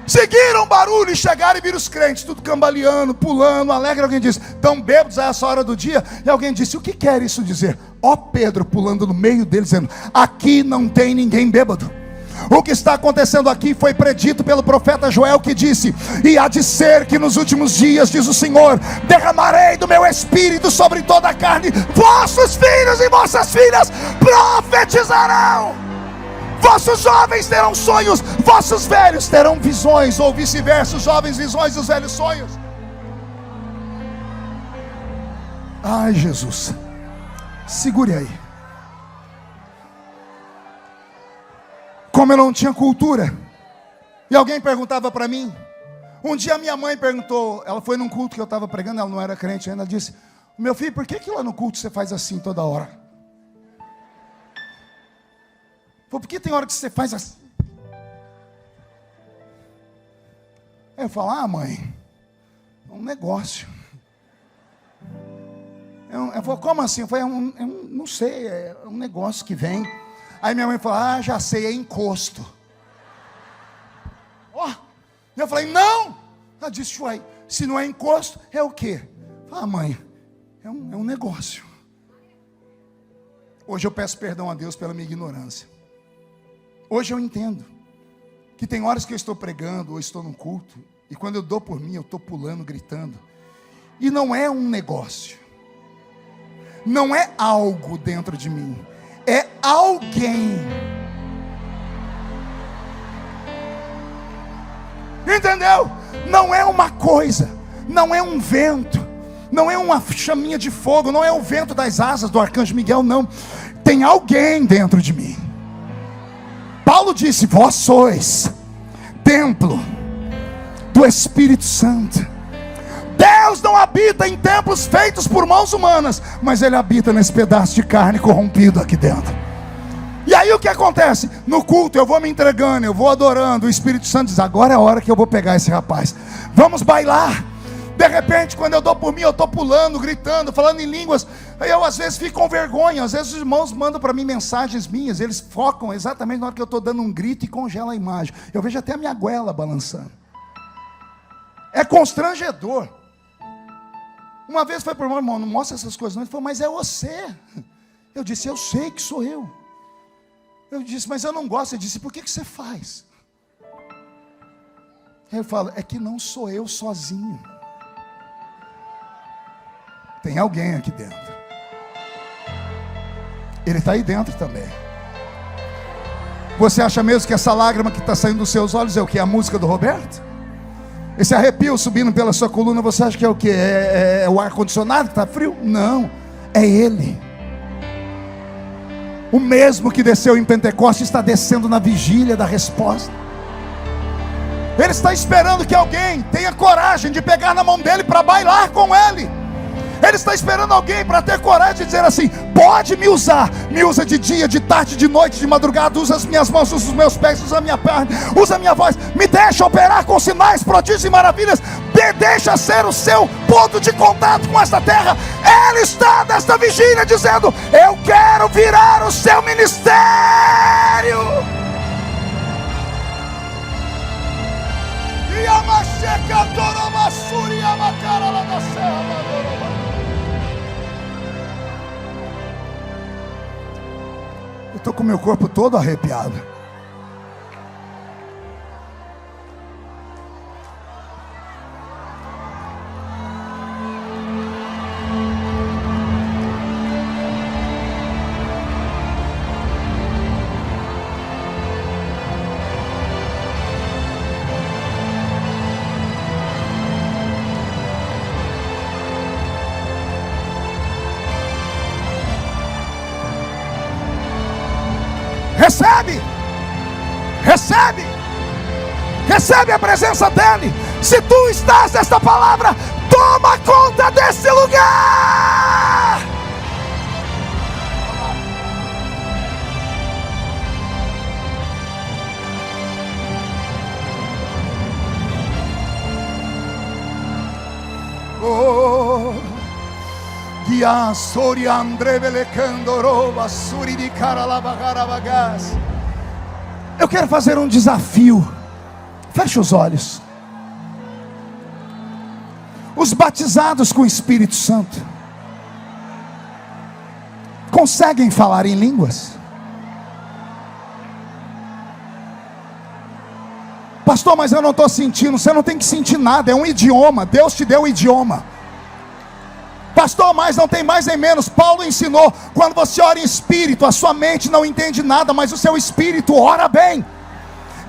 Seguiram o barulho e chegaram e viram os crentes tudo cambaleando, pulando, alegre. Alguém disse: tão bêbados a essa hora do dia? E alguém disse: o que quer isso dizer? Ó Pedro pulando no meio deles, dizendo: aqui não tem ninguém bêbado. O que está acontecendo aqui foi predito pelo profeta Joel, que disse: e há de ser que nos últimos dias, diz o Senhor, derramarei do meu espírito sobre toda a carne. Vossos filhos e vossas filhas profetizarão. Vossos jovens terão sonhos, vossos velhos terão visões, ou vice-versa, os jovens visões e os velhos sonhos. Ai, Jesus, segure aí. Como eu não tinha cultura, e alguém perguntava para mim. Um dia minha mãe perguntou, ela foi num culto que eu estava pregando, ela não era crente ainda, ela disse: meu filho, por que lá no culto você faz assim toda hora? Por que tem hora que você faz assim? Aí eu falo: ah, mãe, é um negócio. Eu falo: como assim? Eu falei: não sei, é um negócio que vem. Aí minha mãe falou: ah, já sei, é encosto. Ó, eu falei: não. Ela disse: uai, se não é encosto, é o quê? Eu falei: ah, mãe, é um negócio. Hoje eu peço perdão a Deus pela minha ignorância. Hoje eu entendo que tem horas que eu estou pregando ou estou num culto, e quando eu dou por mim, eu estou pulando, gritando. E não é um negócio, não é algo dentro de mim, é alguém. Entendeu? Não é uma coisa, não é um vento, não é uma chaminha de fogo, não é o vento das asas do arcanjo Miguel, não. Tem alguém dentro de mim. Paulo disse: vós sois templo do Espírito Santo. Deus não habita em templos feitos por mãos humanas, mas Ele habita nesse pedaço de carne corrompido aqui dentro. E aí o que acontece? No culto eu vou me entregando, eu vou adorando. O Espírito Santo diz: agora é a hora que eu vou pegar esse rapaz, vamos bailar. De repente, quando eu dou por mim, eu estou pulando, gritando, falando em línguas. Eu às vezes fico com vergonha. Às vezes os irmãos mandam para mim mensagens minhas, eles focam exatamente na hora que eu estou dando um grito e congela a imagem. Eu vejo até a minha goela balançando. É constrangedor. Uma vez foi para o irmão: não mostra essas coisas não. Ele falou: mas é você. Eu disse: eu sei que sou eu. Eu disse: mas eu não gosto. Ele disse: por que você faz? Aí eu falo: é que não sou eu sozinho. Tem alguém aqui dentro. Ele está aí dentro também. Você acha mesmo que essa lágrima que está saindo dos seus olhos é o que? A música do Roberto? Esse arrepio subindo pela sua coluna, você acha que é o que? É o ar-condicionado que está frio? Não, é Ele. O mesmo que desceu em Pentecostes está descendo na vigília da resposta. Ele está esperando que alguém tenha coragem de pegar na mão dele para bailar com ele. Ele está esperando alguém para ter coragem de dizer assim: pode me usar, me usa de dia, de tarde, de noite, de madrugada, usa as minhas mãos, usa os meus pés, usa a minha perna, usa a minha voz, me deixa operar com sinais, prodígios e maravilhas, deixa ser o seu ponto de contato com esta terra. Ele está nesta vigília dizendo: eu quero virar o seu ministério. Eu estou com meu corpo todo arrepiado. Recebe a presença dele. Se tu estás nesta palavra, toma conta desse lugar. Oh, Sori Andre Velecandorova Suri de Caralabagarabagas. Eu quero fazer um desafio. Feche os olhos. Os batizados com o Espírito Santo conseguem falar em línguas? Pastor, mas eu não estou sentindo. Você não tem que sentir nada, é um idioma. Deus te deu o idioma. Pastor, mas não tem mais nem menos. Paulo ensinou: quando você ora em espírito, a sua mente não entende nada, mas o seu espírito ora bem.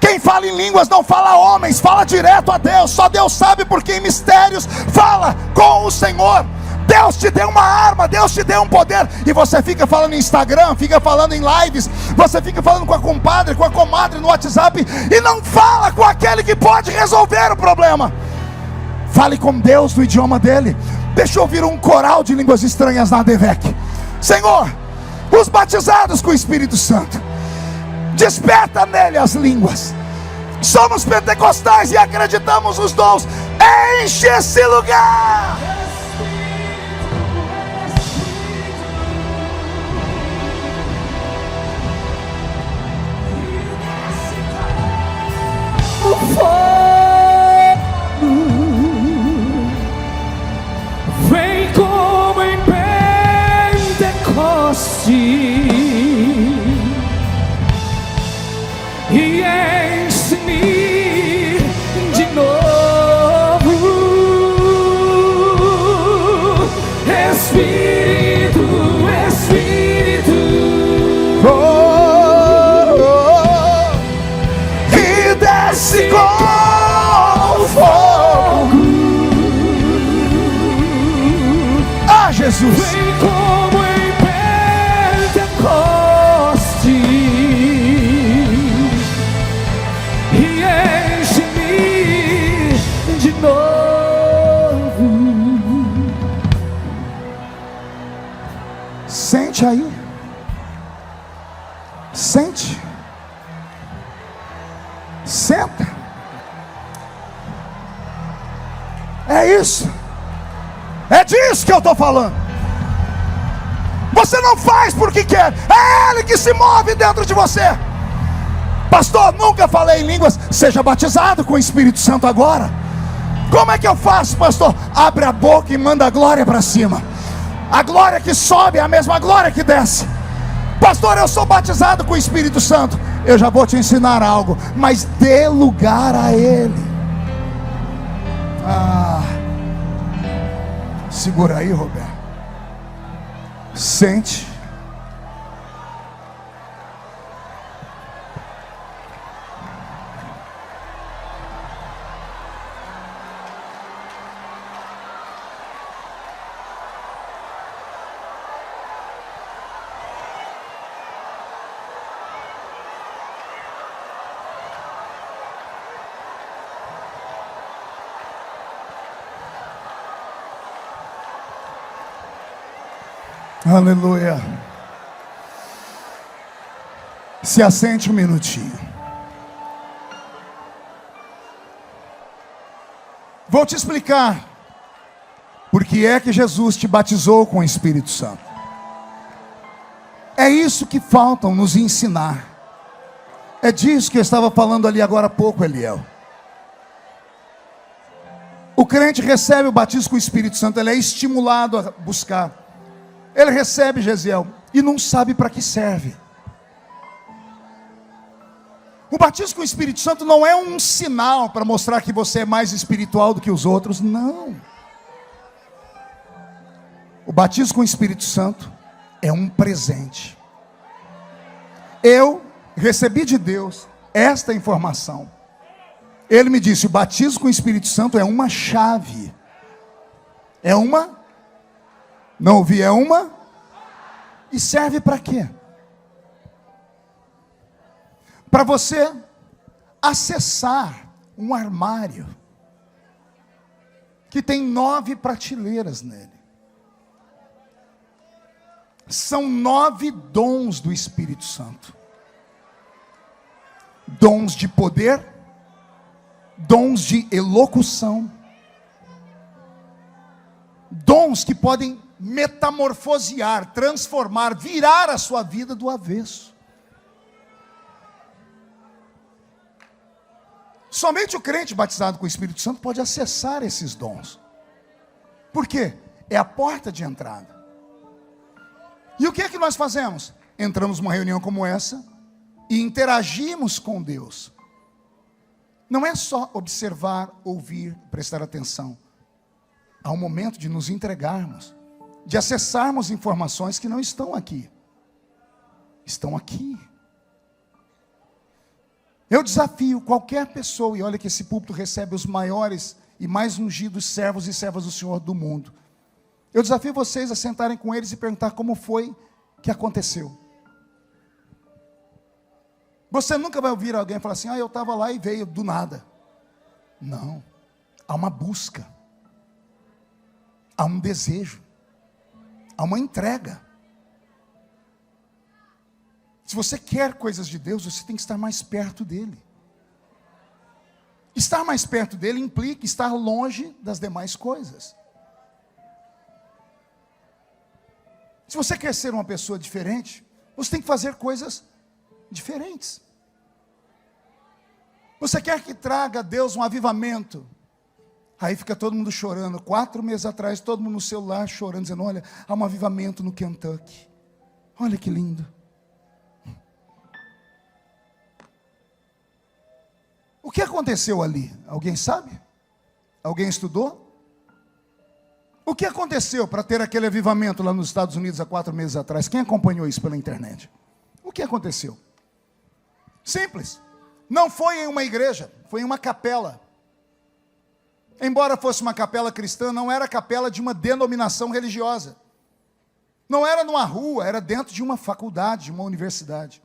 Quem fala em línguas não fala a homens, fala direto a Deus. Só Deus sabe, porque em mistérios fala com o Senhor. Deus te deu uma arma, Deus te deu um poder, e você fica falando em Instagram, fica falando em lives, você fica falando com a compadre, com a comadre no WhatsApp, e não fala com aquele que pode resolver o problema. Fale com Deus no idioma dele. Deixa eu ouvir um coral de línguas estranhas na ADVEC. Senhor, os batizados com o Espírito Santo, desperta nele as línguas. Somos pentecostais e acreditamos nos dons. Enche esse lugar. O fogo vem como em Pentecoste e enche-me de novo. Espírito, Espírito, que desce com fogo. Ah, Jesus, vem como em Pentecoste e enche-me de novo. sente aí. Sente. Senta. É isso. É disso que eu estou falando. Você não faz porque quer, é Ele que se move dentro de você. Pastor, nunca falei em línguas. Seja batizado com o Espírito Santo agora. Como é que eu faço, pastor? Abre a boca e manda a glória para cima. A glória que sobe é a mesma glória que desce. Pastor, eu sou batizado com o Espírito Santo. Eu já vou te ensinar algo, mas dê lugar a Ele. Segura aí, Roberto. Sente. Aleluia. Se assente um minutinho. Vou te explicar por que é que Jesus te batizou com o Espírito Santo. É isso que faltam nos ensinar. É disso que eu estava falando ali agora há pouco, Eliel. O crente recebe o batismo com o Espírito Santo, ele é estimulado a buscar. Ele recebe, Gesiel, e não sabe para que serve. O batismo com o Espírito Santo não é um sinal para mostrar que você é mais espiritual do que os outros, não. O batismo com o Espírito Santo é um presente. Eu recebi de Deus esta informação. Ele me disse: o batismo com o Espírito Santo é uma chave. É uma? Não ouvi, é uma? E serve para quê? Para você acessar um armário que tem 9 prateleiras nele. São 9 dons do Espírito Santo. Dons de poder, dons de elocução, dons que podem metamorfosear, transformar, virar a sua vida do avesso. Somente o crente batizado com o Espírito Santo pode acessar esses dons. Por quê? É a porta de entrada. E o que é que nós fazemos? Entramos numa reunião como essa e interagimos com Deus. Não é só observar, ouvir, prestar atenção. Há um momento de nos entregarmos, de acessarmos informações que não estão aqui. Estão aqui. Eu desafio qualquer pessoa, e olha que esse púlpito recebe os maiores e mais ungidos servos e servas do Senhor do mundo. Eu desafio vocês a sentarem com eles e perguntar como foi que aconteceu. Você nunca vai ouvir alguém falar assim: eu estava lá e veio do nada. Não. Há uma busca. Há um desejo. Há uma entrega. Se você quer coisas de Deus, você tem que estar mais perto dele. Estar mais perto dele implica estar longe das demais coisas. Se você quer ser uma pessoa diferente, você tem que fazer coisas diferentes. Você quer que traga a Deus um avivamento? Aí fica todo mundo chorando. 4 meses atrás, todo mundo no celular chorando, dizendo: olha, há um avivamento no Kentucky. Olha que lindo. O que aconteceu ali? Alguém sabe? Alguém estudou? O que aconteceu para ter aquele avivamento lá nos Estados Unidos há 4 meses atrás? Quem acompanhou isso pela internet? O que aconteceu? Simples. Não foi em uma igreja, foi em uma capela. Embora fosse uma capela cristã, não era a capela de uma denominação religiosa. Não era numa rua, era dentro de uma faculdade, de uma universidade.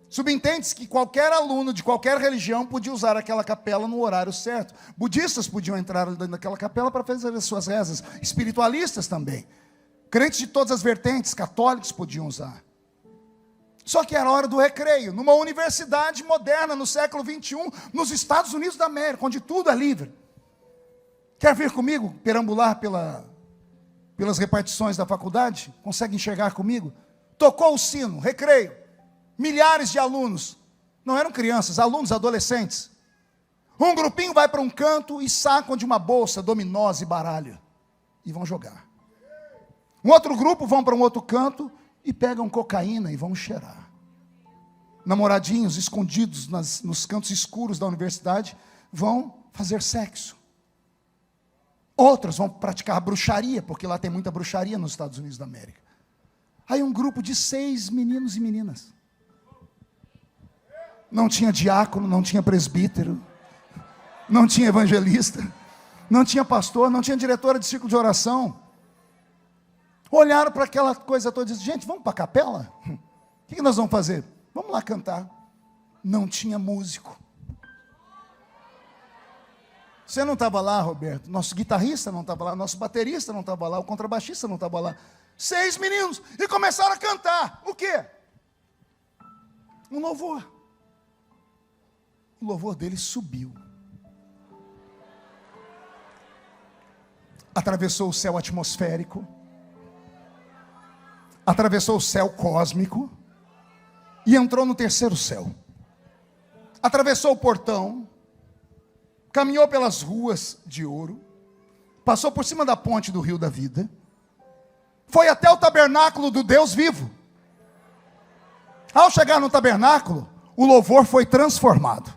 Subentende-se que qualquer aluno de qualquer religião podia usar aquela capela no horário certo. Budistas podiam entrar dentro daquela capela para fazer as suas rezas. Espiritualistas também. Crentes de todas as vertentes, católicos podiam usar. Só que era hora do recreio, numa universidade moderna, no século 21, nos Estados Unidos da América, onde tudo é livre. Quer vir comigo, perambular pelas repartições da faculdade? Consegue enxergar comigo? Tocou o sino, recreio. Milhares de alunos, não eram crianças, alunos, adolescentes. Um grupinho vai para um canto e sacam de uma bolsa dominós e baralho. E vão jogar. Um outro grupo vão para um outro canto e pegam cocaína e vão cheirar. Namoradinhos escondidos nos cantos escuros da universidade vão fazer sexo. Outros vão praticar bruxaria, porque lá tem muita bruxaria nos Estados Unidos da América. Aí um grupo de 6 meninos e meninas. Não tinha diácono, não tinha presbítero, não tinha evangelista, não tinha pastor, não tinha diretora de círculo de oração. Olharam para aquela coisa toda e disseram: gente, vamos para a capela? O que nós vamos fazer? Vamos lá cantar. Não tinha músico. Você não estava lá, Roberto? Nosso guitarrista não estava lá, nosso baterista não estava lá, o contrabaixista não estava lá. 6 meninos, e começaram a cantar. O quê? Um louvor. O louvor deles subiu. Atravessou o céu atmosférico. Atravessou o céu cósmico. E entrou no terceiro céu. Atravessou o portão. Caminhou pelas ruas de ouro. Passou por cima da ponte do rio da vida. Foi até o tabernáculo do Deus vivo. Ao chegar no tabernáculo, o louvor foi transformado.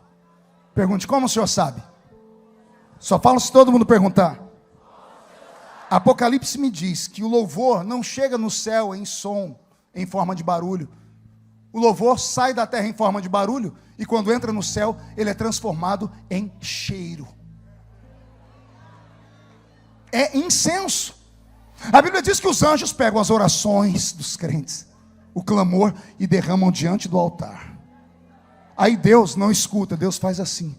Pergunte, como o senhor sabe? Só falo se todo mundo perguntar. Apocalipse me diz que o louvor não chega no céu em som, em forma de barulho. O louvor sai da terra em forma de barulho, e quando entra no céu, ele é transformado em cheiro. É incenso. A Bíblia diz que os anjos pegam as orações dos crentes, o clamor, e derramam diante do altar. Aí Deus não escuta, Deus faz assim.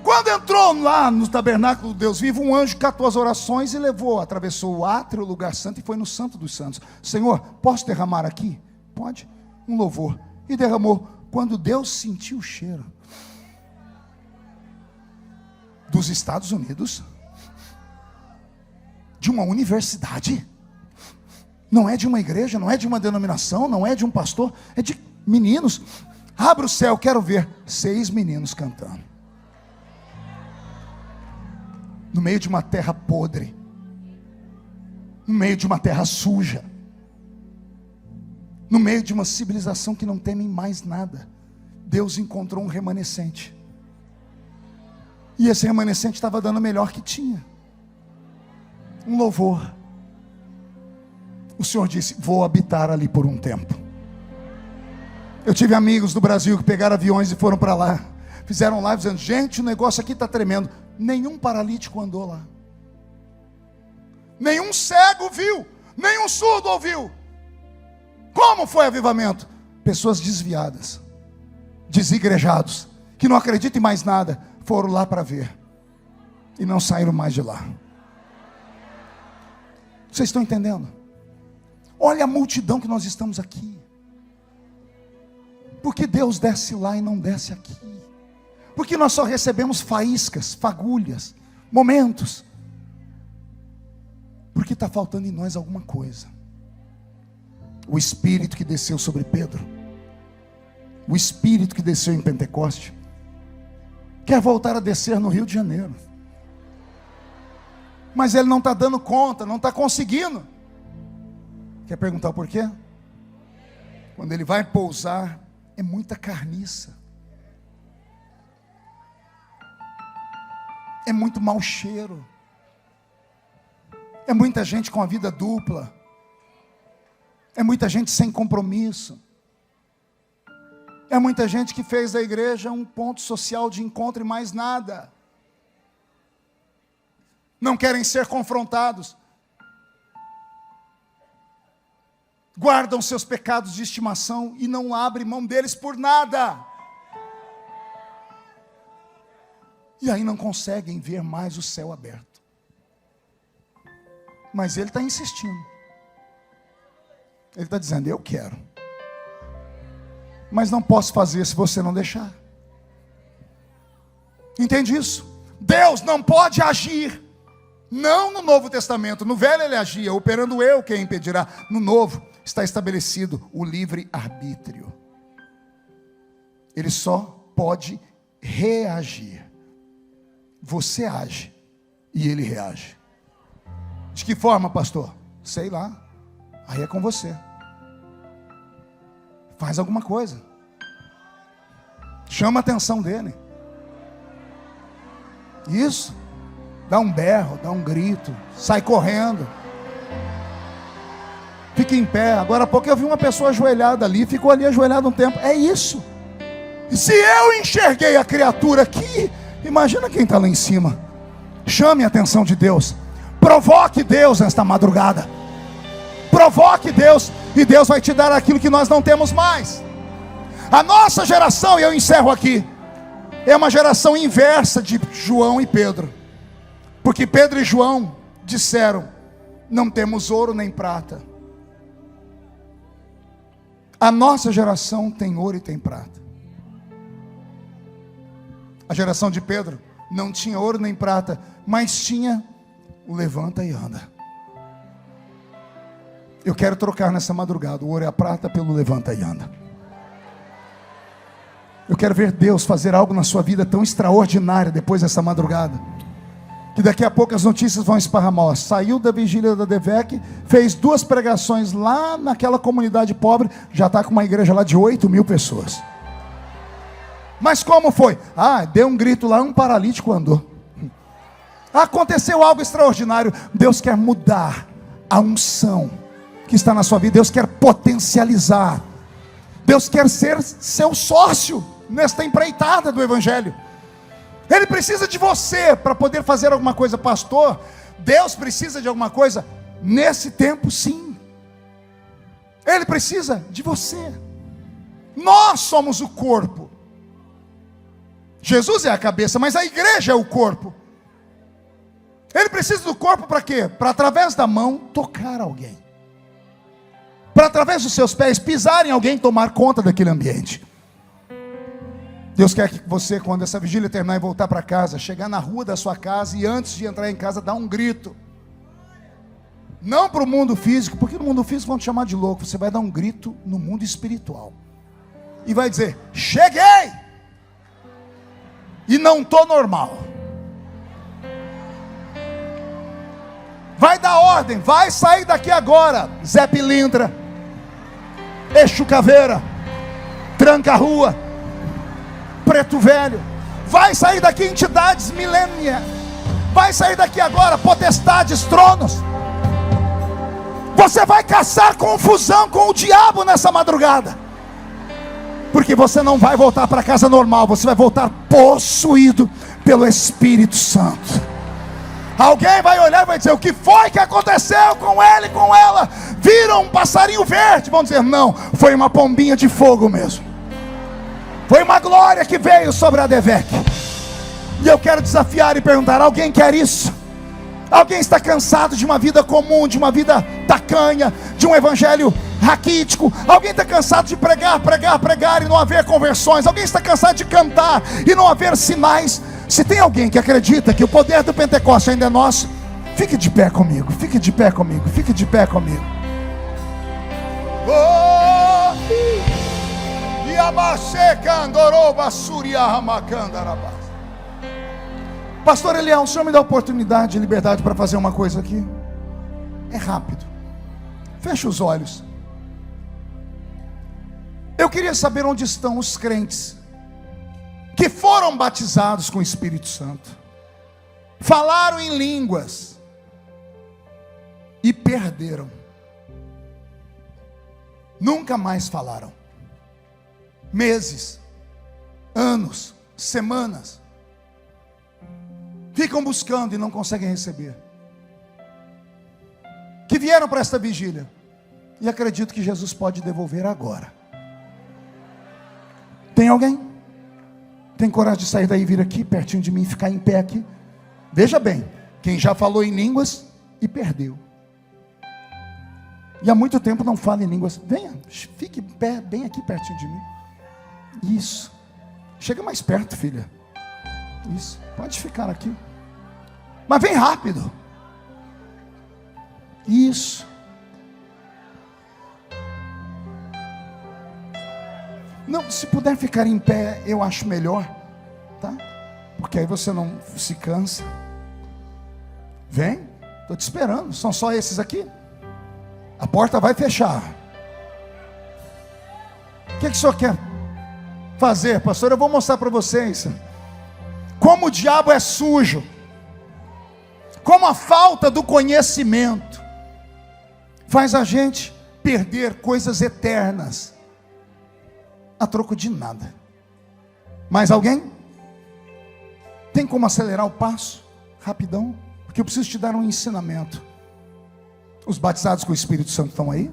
Quando entrou lá no tabernáculo do Deus vivo, um anjo catou as orações e levou, atravessou o átrio, o lugar santo, e foi no santo dos santos. Senhor, posso derramar aqui? Pode. Um louvor. E derramou. Quando Deus sentiu o cheiro dos Estados Unidos, de uma universidade, não é de uma igreja, não é de uma denominação, não é de um pastor, é de meninos. Abre o céu, quero ver 6 meninos cantando. No meio de uma terra podre, no meio de uma terra suja, no meio de uma civilização que não teme mais nada, Deus encontrou um remanescente. E esse remanescente estava dando o melhor que tinha. Um louvor. O Senhor disse, vou habitar ali por um tempo. Eu tive amigos do Brasil que pegaram aviões e foram para lá. Fizeram live dizendo, gente, o negócio aqui está tremendo. Nenhum paralítico andou lá. Nenhum cego viu. Nenhum surdo ouviu. Como foi avivamento? Pessoas desviadas, desigrejados, que não acreditam em mais nada, foram lá para ver. E não saíram mais de lá. Vocês estão entendendo? Olha a multidão que nós estamos aqui. Por que Deus desce lá e não desce aqui? Porque nós só recebemos faíscas, fagulhas, momentos. Porque está faltando em nós alguma coisa. O Espírito que desceu sobre Pedro, o Espírito que desceu em Pentecoste, quer voltar a descer no Rio de Janeiro. Mas ele não está dando conta, não está conseguindo. Quer perguntar o porquê? Quando ele vai pousar, é muita carniça. É muito mau cheiro. É muita gente com a vida dupla. É muita gente sem compromisso. É muita gente que fez da igreja um ponto social de encontro e mais nada. Não querem ser confrontados. Guardam seus pecados de estimação e não abrem mão deles por nada. E aí não conseguem ver mais o céu aberto. Mas ele está insistindo. Ele está dizendo, eu quero. Mas não posso fazer se você não deixar. Entende isso? Deus não pode agir. Não no Novo Testamento. No Velho ele agia, operando eu, quem impedirá. No Novo está estabelecido o livre-arbítrio. Ele só pode reagir. Você age e ele reage. De que forma, pastor? Sei lá. Aí é com você. Faz alguma coisa. Chama a atenção dele. Isso. Dá um berro, dá um grito. Sai correndo. Fica em pé. Agora há pouco eu vi uma pessoa ajoelhada ali. Ficou ali ajoelhada um tempo. É isso. E se eu enxerguei a criatura aqui, imagina quem está lá em cima. Chame a atenção de Deus. Provoque Deus nesta madrugada. Provoque Deus. E Deus vai te dar aquilo que nós não temos mais. A nossa geração, e eu encerro aqui, é uma geração inversa de João e Pedro. Porque Pedro e João disseram: não temos ouro nem prata. A nossa geração tem ouro e tem prata. A geração de Pedro não tinha ouro nem prata, mas tinha o levanta e anda. Eu quero trocar nessa madrugada o ouro e a prata pelo levanta e anda. Eu quero ver Deus fazer algo na sua vida tão extraordinário depois dessa madrugada, que daqui a pouco as notícias vão esparramar. Saiu da vigília da DEVEC, fez 2 pregações lá naquela comunidade pobre, já está com uma igreja lá de 8.000 pessoas. Mas como foi? Deu um grito lá, um paralítico andou. Aconteceu algo extraordinário. Deus quer mudar a unção que está na sua vida. Deus quer potencializar. Deus quer ser seu sócio nesta empreitada do Evangelho. Ele precisa de você para poder fazer alguma coisa. Pastor, Deus precisa de alguma coisa nesse tempo, sim. Ele precisa de você. Nós somos o corpo. Jesus é a cabeça, mas a igreja é o corpo. Ele precisa do corpo para quê? Para através da mão tocar alguém, para através dos seus pés pisar em alguém, tomar conta daquele ambiente. Deus quer que você, quando essa vigília terminar e voltar para casa, chegar na rua da sua casa e antes de entrar em casa, dar um grito. Não para o mundo físico, porque no mundo físico vão te chamar de louco. Você vai dar um grito no mundo espiritual e vai dizer: cheguei! E não estou normal. Vai dar ordem, vai sair daqui agora, Zé Pilintra, Exu Caveira, Tranca a Rua, Preto Velho. Vai sair daqui entidades milênias. Vai sair daqui agora potestades, tronos. Você vai caçar confusão com o diabo nessa madrugada, porque você não vai voltar para casa normal. Você vai voltar possuído pelo Espírito Santo. Alguém vai olhar e vai dizer: o que foi que aconteceu com ele e com ela? Viram um passarinho verde? Vão dizer: não, foi uma pombinha de fogo mesmo. Foi uma glória que veio sobre a DEVEC. E eu quero desafiar e perguntar: alguém quer isso? Alguém está cansado de uma vida comum, de uma vida tacanha, de um evangelho raquítico? Alguém está cansado de pregar e não haver conversões? Alguém está cansado de cantar e não haver sinais? Se tem alguém que acredita que o poder do Pentecoste ainda é nosso, fique de pé comigo, fique de pé comigo, fique de pé comigo. Pastor Eliel, o senhor me dá oportunidade e liberdade para fazer uma coisa aqui? É rápido. Feche os olhos. Eu queria saber onde estão os crentes que foram batizados com o Espírito Santo, falaram em línguas e perderam. Nunca mais falaram. Meses, anos, semanas, ficam buscando e não conseguem receber. Que vieram para esta vigília e acredito que Jesus pode devolver agora. Tem alguém? Tem coragem de sair daí e vir aqui pertinho de mim, ficar em pé aqui? Veja bem, quem já falou em línguas e perdeu, e há muito tempo não fala em línguas, venha, fique em pé, bem aqui pertinho de mim. Isso, chega mais perto, filha. Isso, pode ficar aqui, mas vem rápido. Isso. Não, se puder ficar em pé, eu acho melhor, tá? Porque aí você não se cansa. Vem, estou te esperando. São só esses aqui. A porta vai fechar. O que o senhor quer fazer, pastor? Eu vou mostrar para vocês como o diabo é sujo, como a falta do conhecimento faz a gente perder coisas eternas a troco de nada. Mais alguém? Tem como acelerar o passo? Rapidão, porque eu preciso te dar um ensinamento. Os batizados com o Espírito Santo estão aí?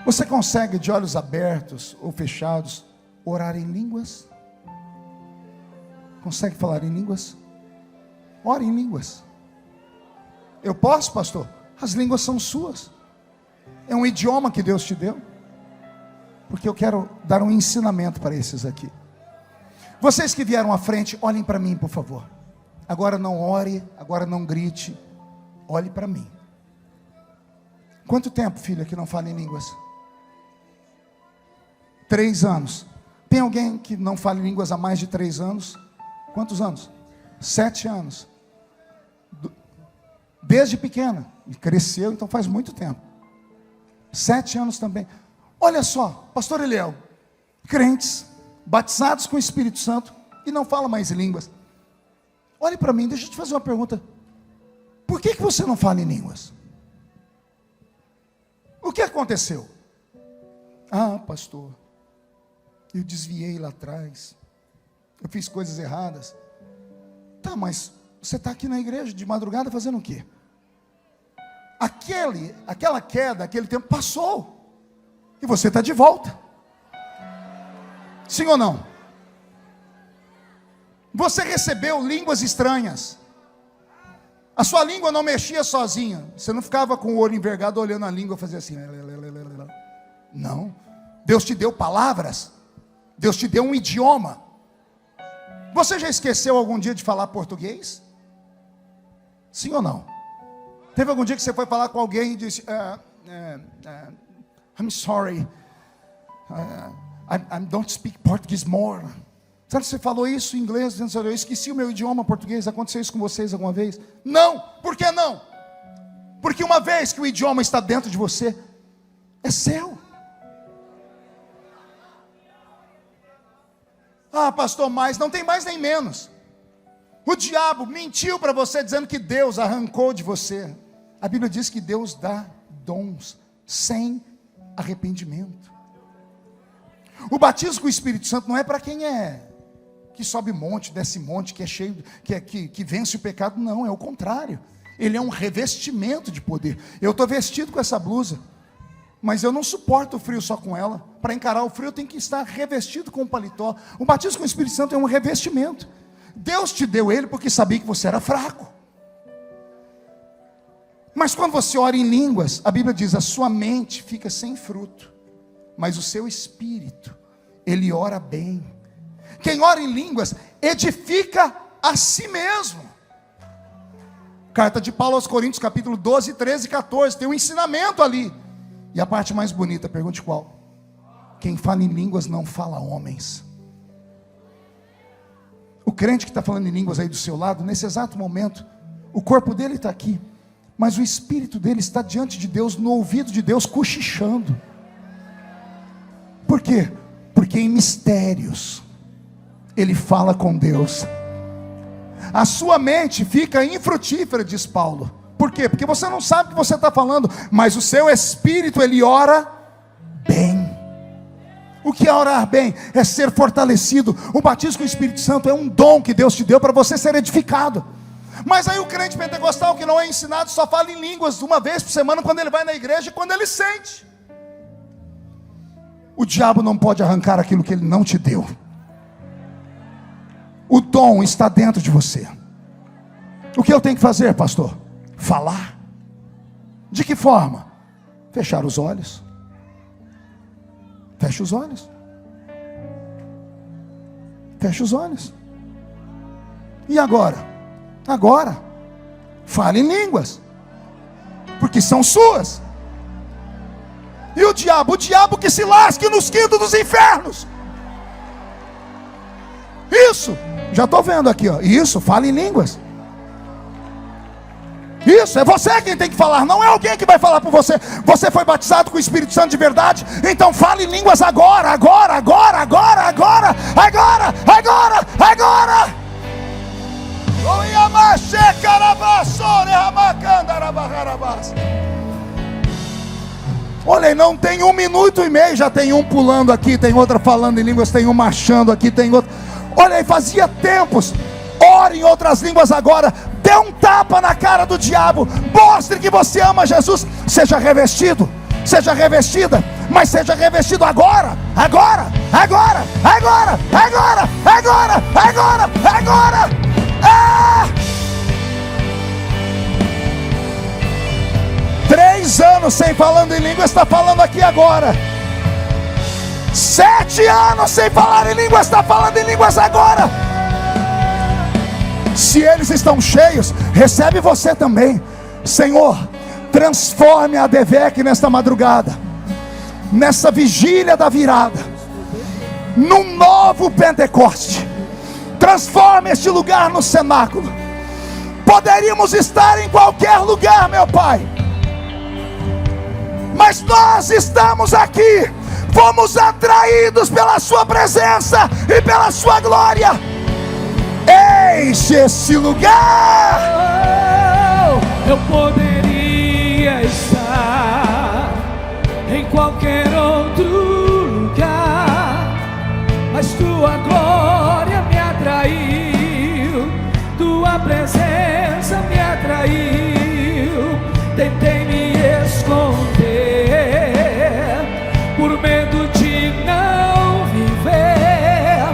Você consegue, de olhos abertos ou fechados, orar em línguas? Consegue falar em línguas? Ore em línguas. Eu posso, pastor? As línguas são suas. É um idioma que Deus te deu. Porque eu quero dar um ensinamento para esses aqui. Vocês que vieram à frente, olhem para mim, por favor. Agora não ore, agora não grite. Olhe para mim. Quanto tempo, filha, que não fala em línguas? 3 anos. Tem alguém que não fala em línguas há mais de 3 anos? Quantos anos? 7 anos. Desde pequena. E cresceu, então faz muito tempo. 7 anos também. Olha só, pastor Eliel, crentes, batizados com o Espírito Santo, e não falam mais em línguas. Olhe para mim, deixa eu te fazer uma pergunta. Por que você não fala em línguas? O que aconteceu? Ah, pastor, eu desviei lá atrás. Eu fiz coisas erradas. Tá, mas você está aqui na igreja de madrugada fazendo o quê? Aquela queda, aquele tempo passou. E você está de volta. Sim ou não? Você recebeu línguas estranhas. A sua língua não mexia sozinha. Você não ficava com o olho envergado olhando a língua e fazia assim. Não. Deus te deu palavras. Deus te deu um idioma. Você já esqueceu algum dia de falar português? Sim ou não? Teve algum dia que você foi falar com alguém e disse, I'm sorry, I don't speak Portuguese more. Sabe, você falou isso em inglês, dizendo, eu esqueci o meu idioma português. Aconteceu isso com vocês alguma vez? Não. Por que não? Porque uma vez que o idioma está dentro de você, é seu. Ah, pastor, mais, não tem mais nem menos. O diabo mentiu para você dizendo que Deus arrancou de você. A Bíblia diz que Deus dá dons sem arrependimento. O batismo com o Espírito Santo não é para quem que sobe monte, desce monte, que é cheio, que vence o pecado. Não, é o contrário. Ele é um revestimento de poder. Eu estou vestido com essa blusa, mas eu não suporto o frio só com ela. Para encarar o frio eu tenho que estar revestido com o paletó. O batismo com o Espírito Santo é um revestimento. Deus te deu ele porque sabia que você era fraco. Mas quando você ora em línguas, a Bíblia diz, a sua mente fica sem fruto, mas o seu espírito, ele ora bem. Quem ora em línguas, edifica a si mesmo. Carta de Paulo aos Coríntios, capítulo 12, 13 e 14, tem um ensinamento ali. E a parte mais bonita, pergunte qual? Quem fala em línguas não fala homens. O crente que está falando em línguas aí do seu lado, nesse exato momento, o corpo dele está aqui, mas o espírito dele está diante de Deus, no ouvido de Deus, cochichando. Por quê? Porque em mistérios ele fala com Deus. A sua mente fica infrutífera, diz Paulo. Por quê? Porque você não sabe o que você está falando, mas o seu espírito, ele ora bem. O que é orar bem? É ser fortalecido. O batismo com o Espírito Santo é um dom que Deus te deu para você ser edificado. Mas aí o crente pentecostal que não é ensinado só fala em línguas uma vez por semana, quando ele vai na igreja e quando ele sente. O diabo não pode arrancar aquilo que ele não te deu. O dom está dentro de você. O que eu tenho que fazer, pastor? Falar. De que forma? Fechar os olhos. Feche os olhos. Feche os olhos. E agora? Agora, fale em línguas, porque são suas. E o diabo que se lasque nos quintos dos infernos. Isso, já estou vendo aqui, ó. Isso, fale em línguas. Isso, é você quem tem que falar, não é alguém que vai falar por você. Você foi batizado com o Espírito Santo de verdade, então fale em línguas agora, agora, agora, agora, agora, agora, agora, agora. Olha, não tem 1 minuto e meio, já tem um pulando aqui, tem outra falando em línguas, tem um marchando aqui, tem outro. Olha aí, fazia tempos. Ore em outras línguas agora. Dê um tapa na cara do diabo. Mostre que você ama Jesus. Seja revestido, seja revestida, mas seja revestido agora, agora, agora, agora, agora, agora, agora, agora. anos sem falando em língua está falando aqui agora. 7 anos sem falar em língua está falando em línguas agora. Se eles estão cheios, recebe você também. Senhor, transforme a Devec nesta madrugada, nessa vigília da virada, num novo Pentecoste. Transforme este lugar no cenáculo. Poderíamos estar em qualquer lugar, meu Pai, mas nós estamos aqui, fomos atraídos pela sua presença e pela sua glória. Enche esse lugar. Eu poderia estar em qualquer outro lugar, mas tua glória me atraiu, tua presença me atraiu. Tentei me esconder por medo de não viver,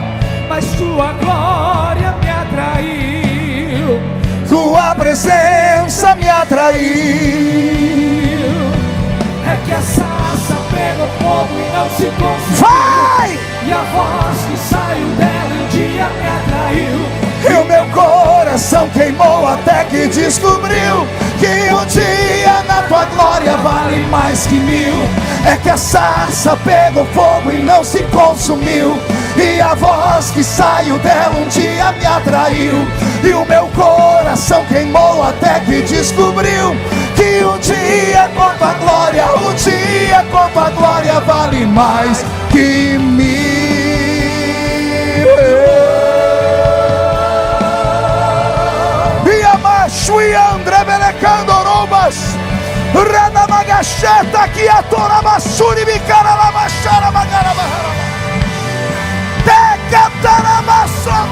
mas tua glória me atraiu, Tua presença me atraiu. É que a sarça pegou fogo e não se consumiu. Vai! E a voz que saiu dela um dia me atraiu. E o meu coração queimou até que descobriu que um dia na tua glória vale mais que 1000. É que a sarça pegou fogo e não se consumiu, e a voz que saiu dela um dia me atraiu. E o meu coração queimou até que descobriu que um dia com tua glória, um dia com tua glória vale mais que 1000. Shui André Belecandorobas Radamagacheta que a Torabasuri Bicaralabachara Magarabahara Tecatarabassa.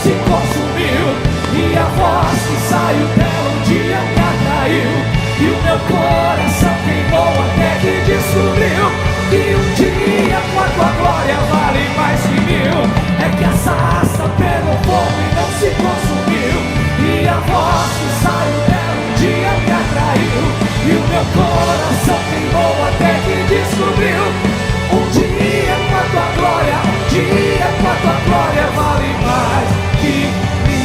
Se consumiu, e a voz que saiu dela um dia me atraiu. E o meu coração queimou até que descobriu que um dia com a tua glória vale mais que 1000. É que a sarça pegou fogo e não se consumiu, e a voz que saiu dela um dia me atraiu. E o meu coração queimou até que descobriu um dia com a tua glória, um dia com a tua glória vale mais que 1000.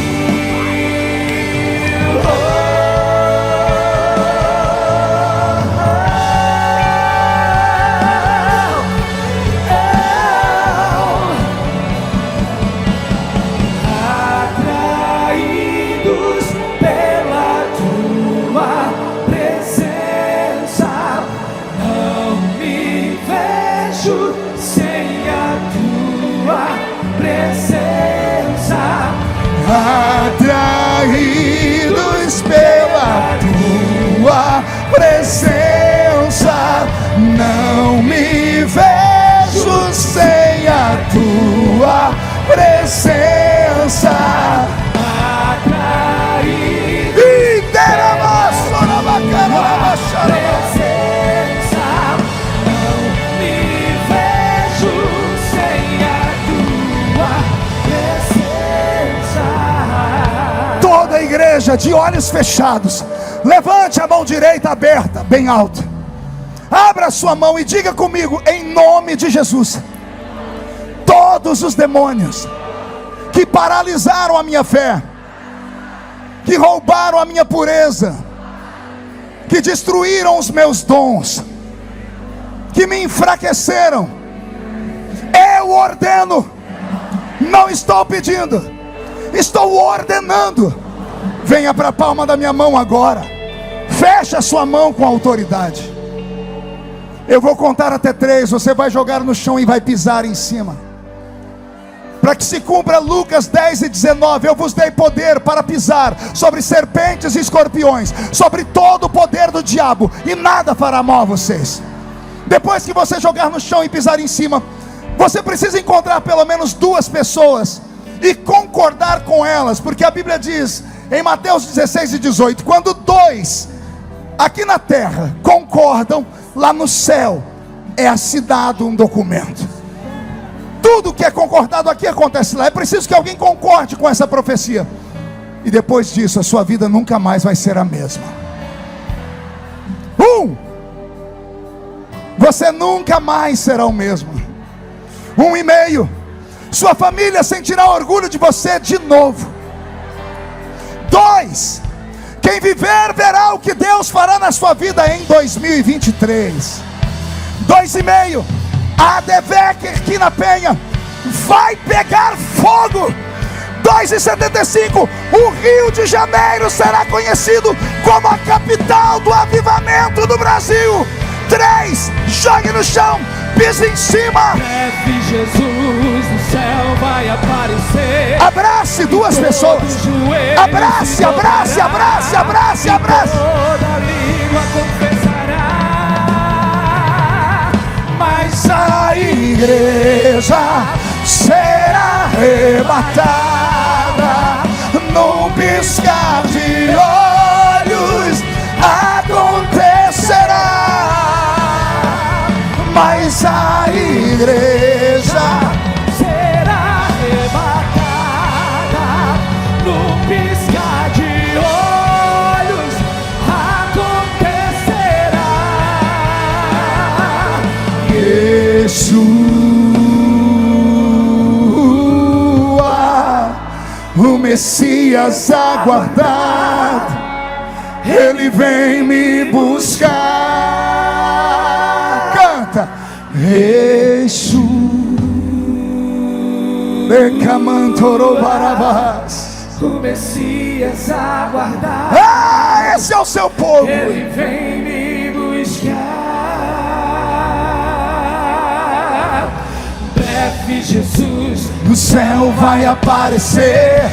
Atraídos pela tua presença, não me vejo sem a tua presença. Atraídos pela tua presença, não me vejo sem a tua presença. Atraídos pela presença, não me vejo sem a tua presença. Toda a igreja de olhos fechados, levante a mão direita aberta, bem alta. Abra a sua mão e diga comigo, em nome de Jesus: todos os demônios que paralisaram a minha fé, que roubaram a minha pureza, que destruíram os meus dons, que me enfraqueceram, eu ordeno, não estou pedindo, estou ordenando. Venha para a palma da minha mão agora. Feche a sua mão com autoridade. Eu vou contar até 3. Você vai jogar no chão e vai pisar em cima, para que se cumpra Lucas 10:19. Eu vos dei poder para pisar sobre serpentes e escorpiões, sobre todo o poder do diabo, e nada fará mal a vocês. Depois que você jogar no chão e pisar em cima, você precisa encontrar pelo menos 2 pessoas e concordar com elas, porque a Bíblia diz em Mateus 16 e 18: quando 2 aqui na terra concordam, lá no céu é assinado um documento. Tudo que é concordado aqui acontece lá. É preciso que alguém concorde com essa profecia, e depois disso a sua vida nunca mais vai ser a mesma. Você nunca mais será o mesmo. 1,5: sua família sentirá orgulho de você de novo. 2: quem viver verá o que Deus fará na sua vida em 2023. 2,5: a ADVEC aqui na Penha vai pegar fogo. 2,75: o Rio de Janeiro será conhecido como a capital do avivamento do Brasil. 3: jogue no chão, pise em cima. Breve Jesus no céu vai aparecer. Abrace 2 pessoas. Abrace, abrace, abrace, abrace, abrace. Toda língua confessará. Mas A igreja será arrebatada num piscar de olhos. Acontecerá. Mas a igreja será arrebatada no piscar de olhos. Acontecerá. Yeshua, o Messias aguardado, ele vem me buscar. Canta. Yeshua, o Messias aguardado. ah, esse é o seu povo. Ele vem me buscar. Breve Jesus O céu vai aparecer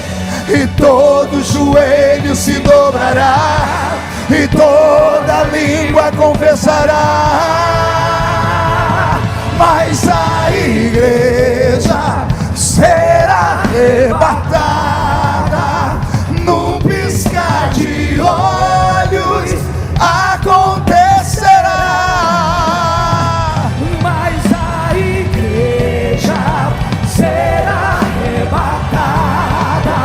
e todo joelho se dobrará e toda língua confessará. Mas a igreja será arrebatada num piscar de olhos. Acontecerá. Mas a igreja será arrebatada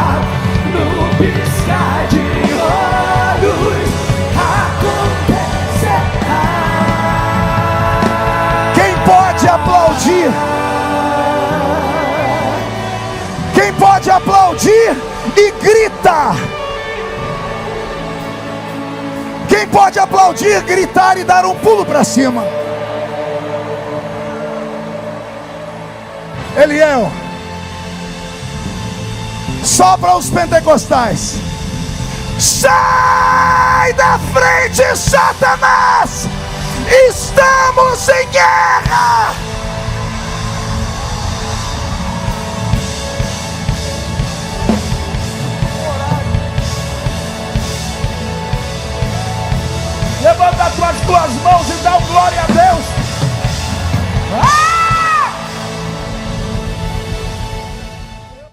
no piscar de olhos. Acontecerá. Quem pode aplaudir? Quem pode aplaudir e gritar? Quem pode aplaudir, gritar e dar um pulo para cima? Eliel, só para os pentecostais: sai da frente, Satanás! Estamos em guerra!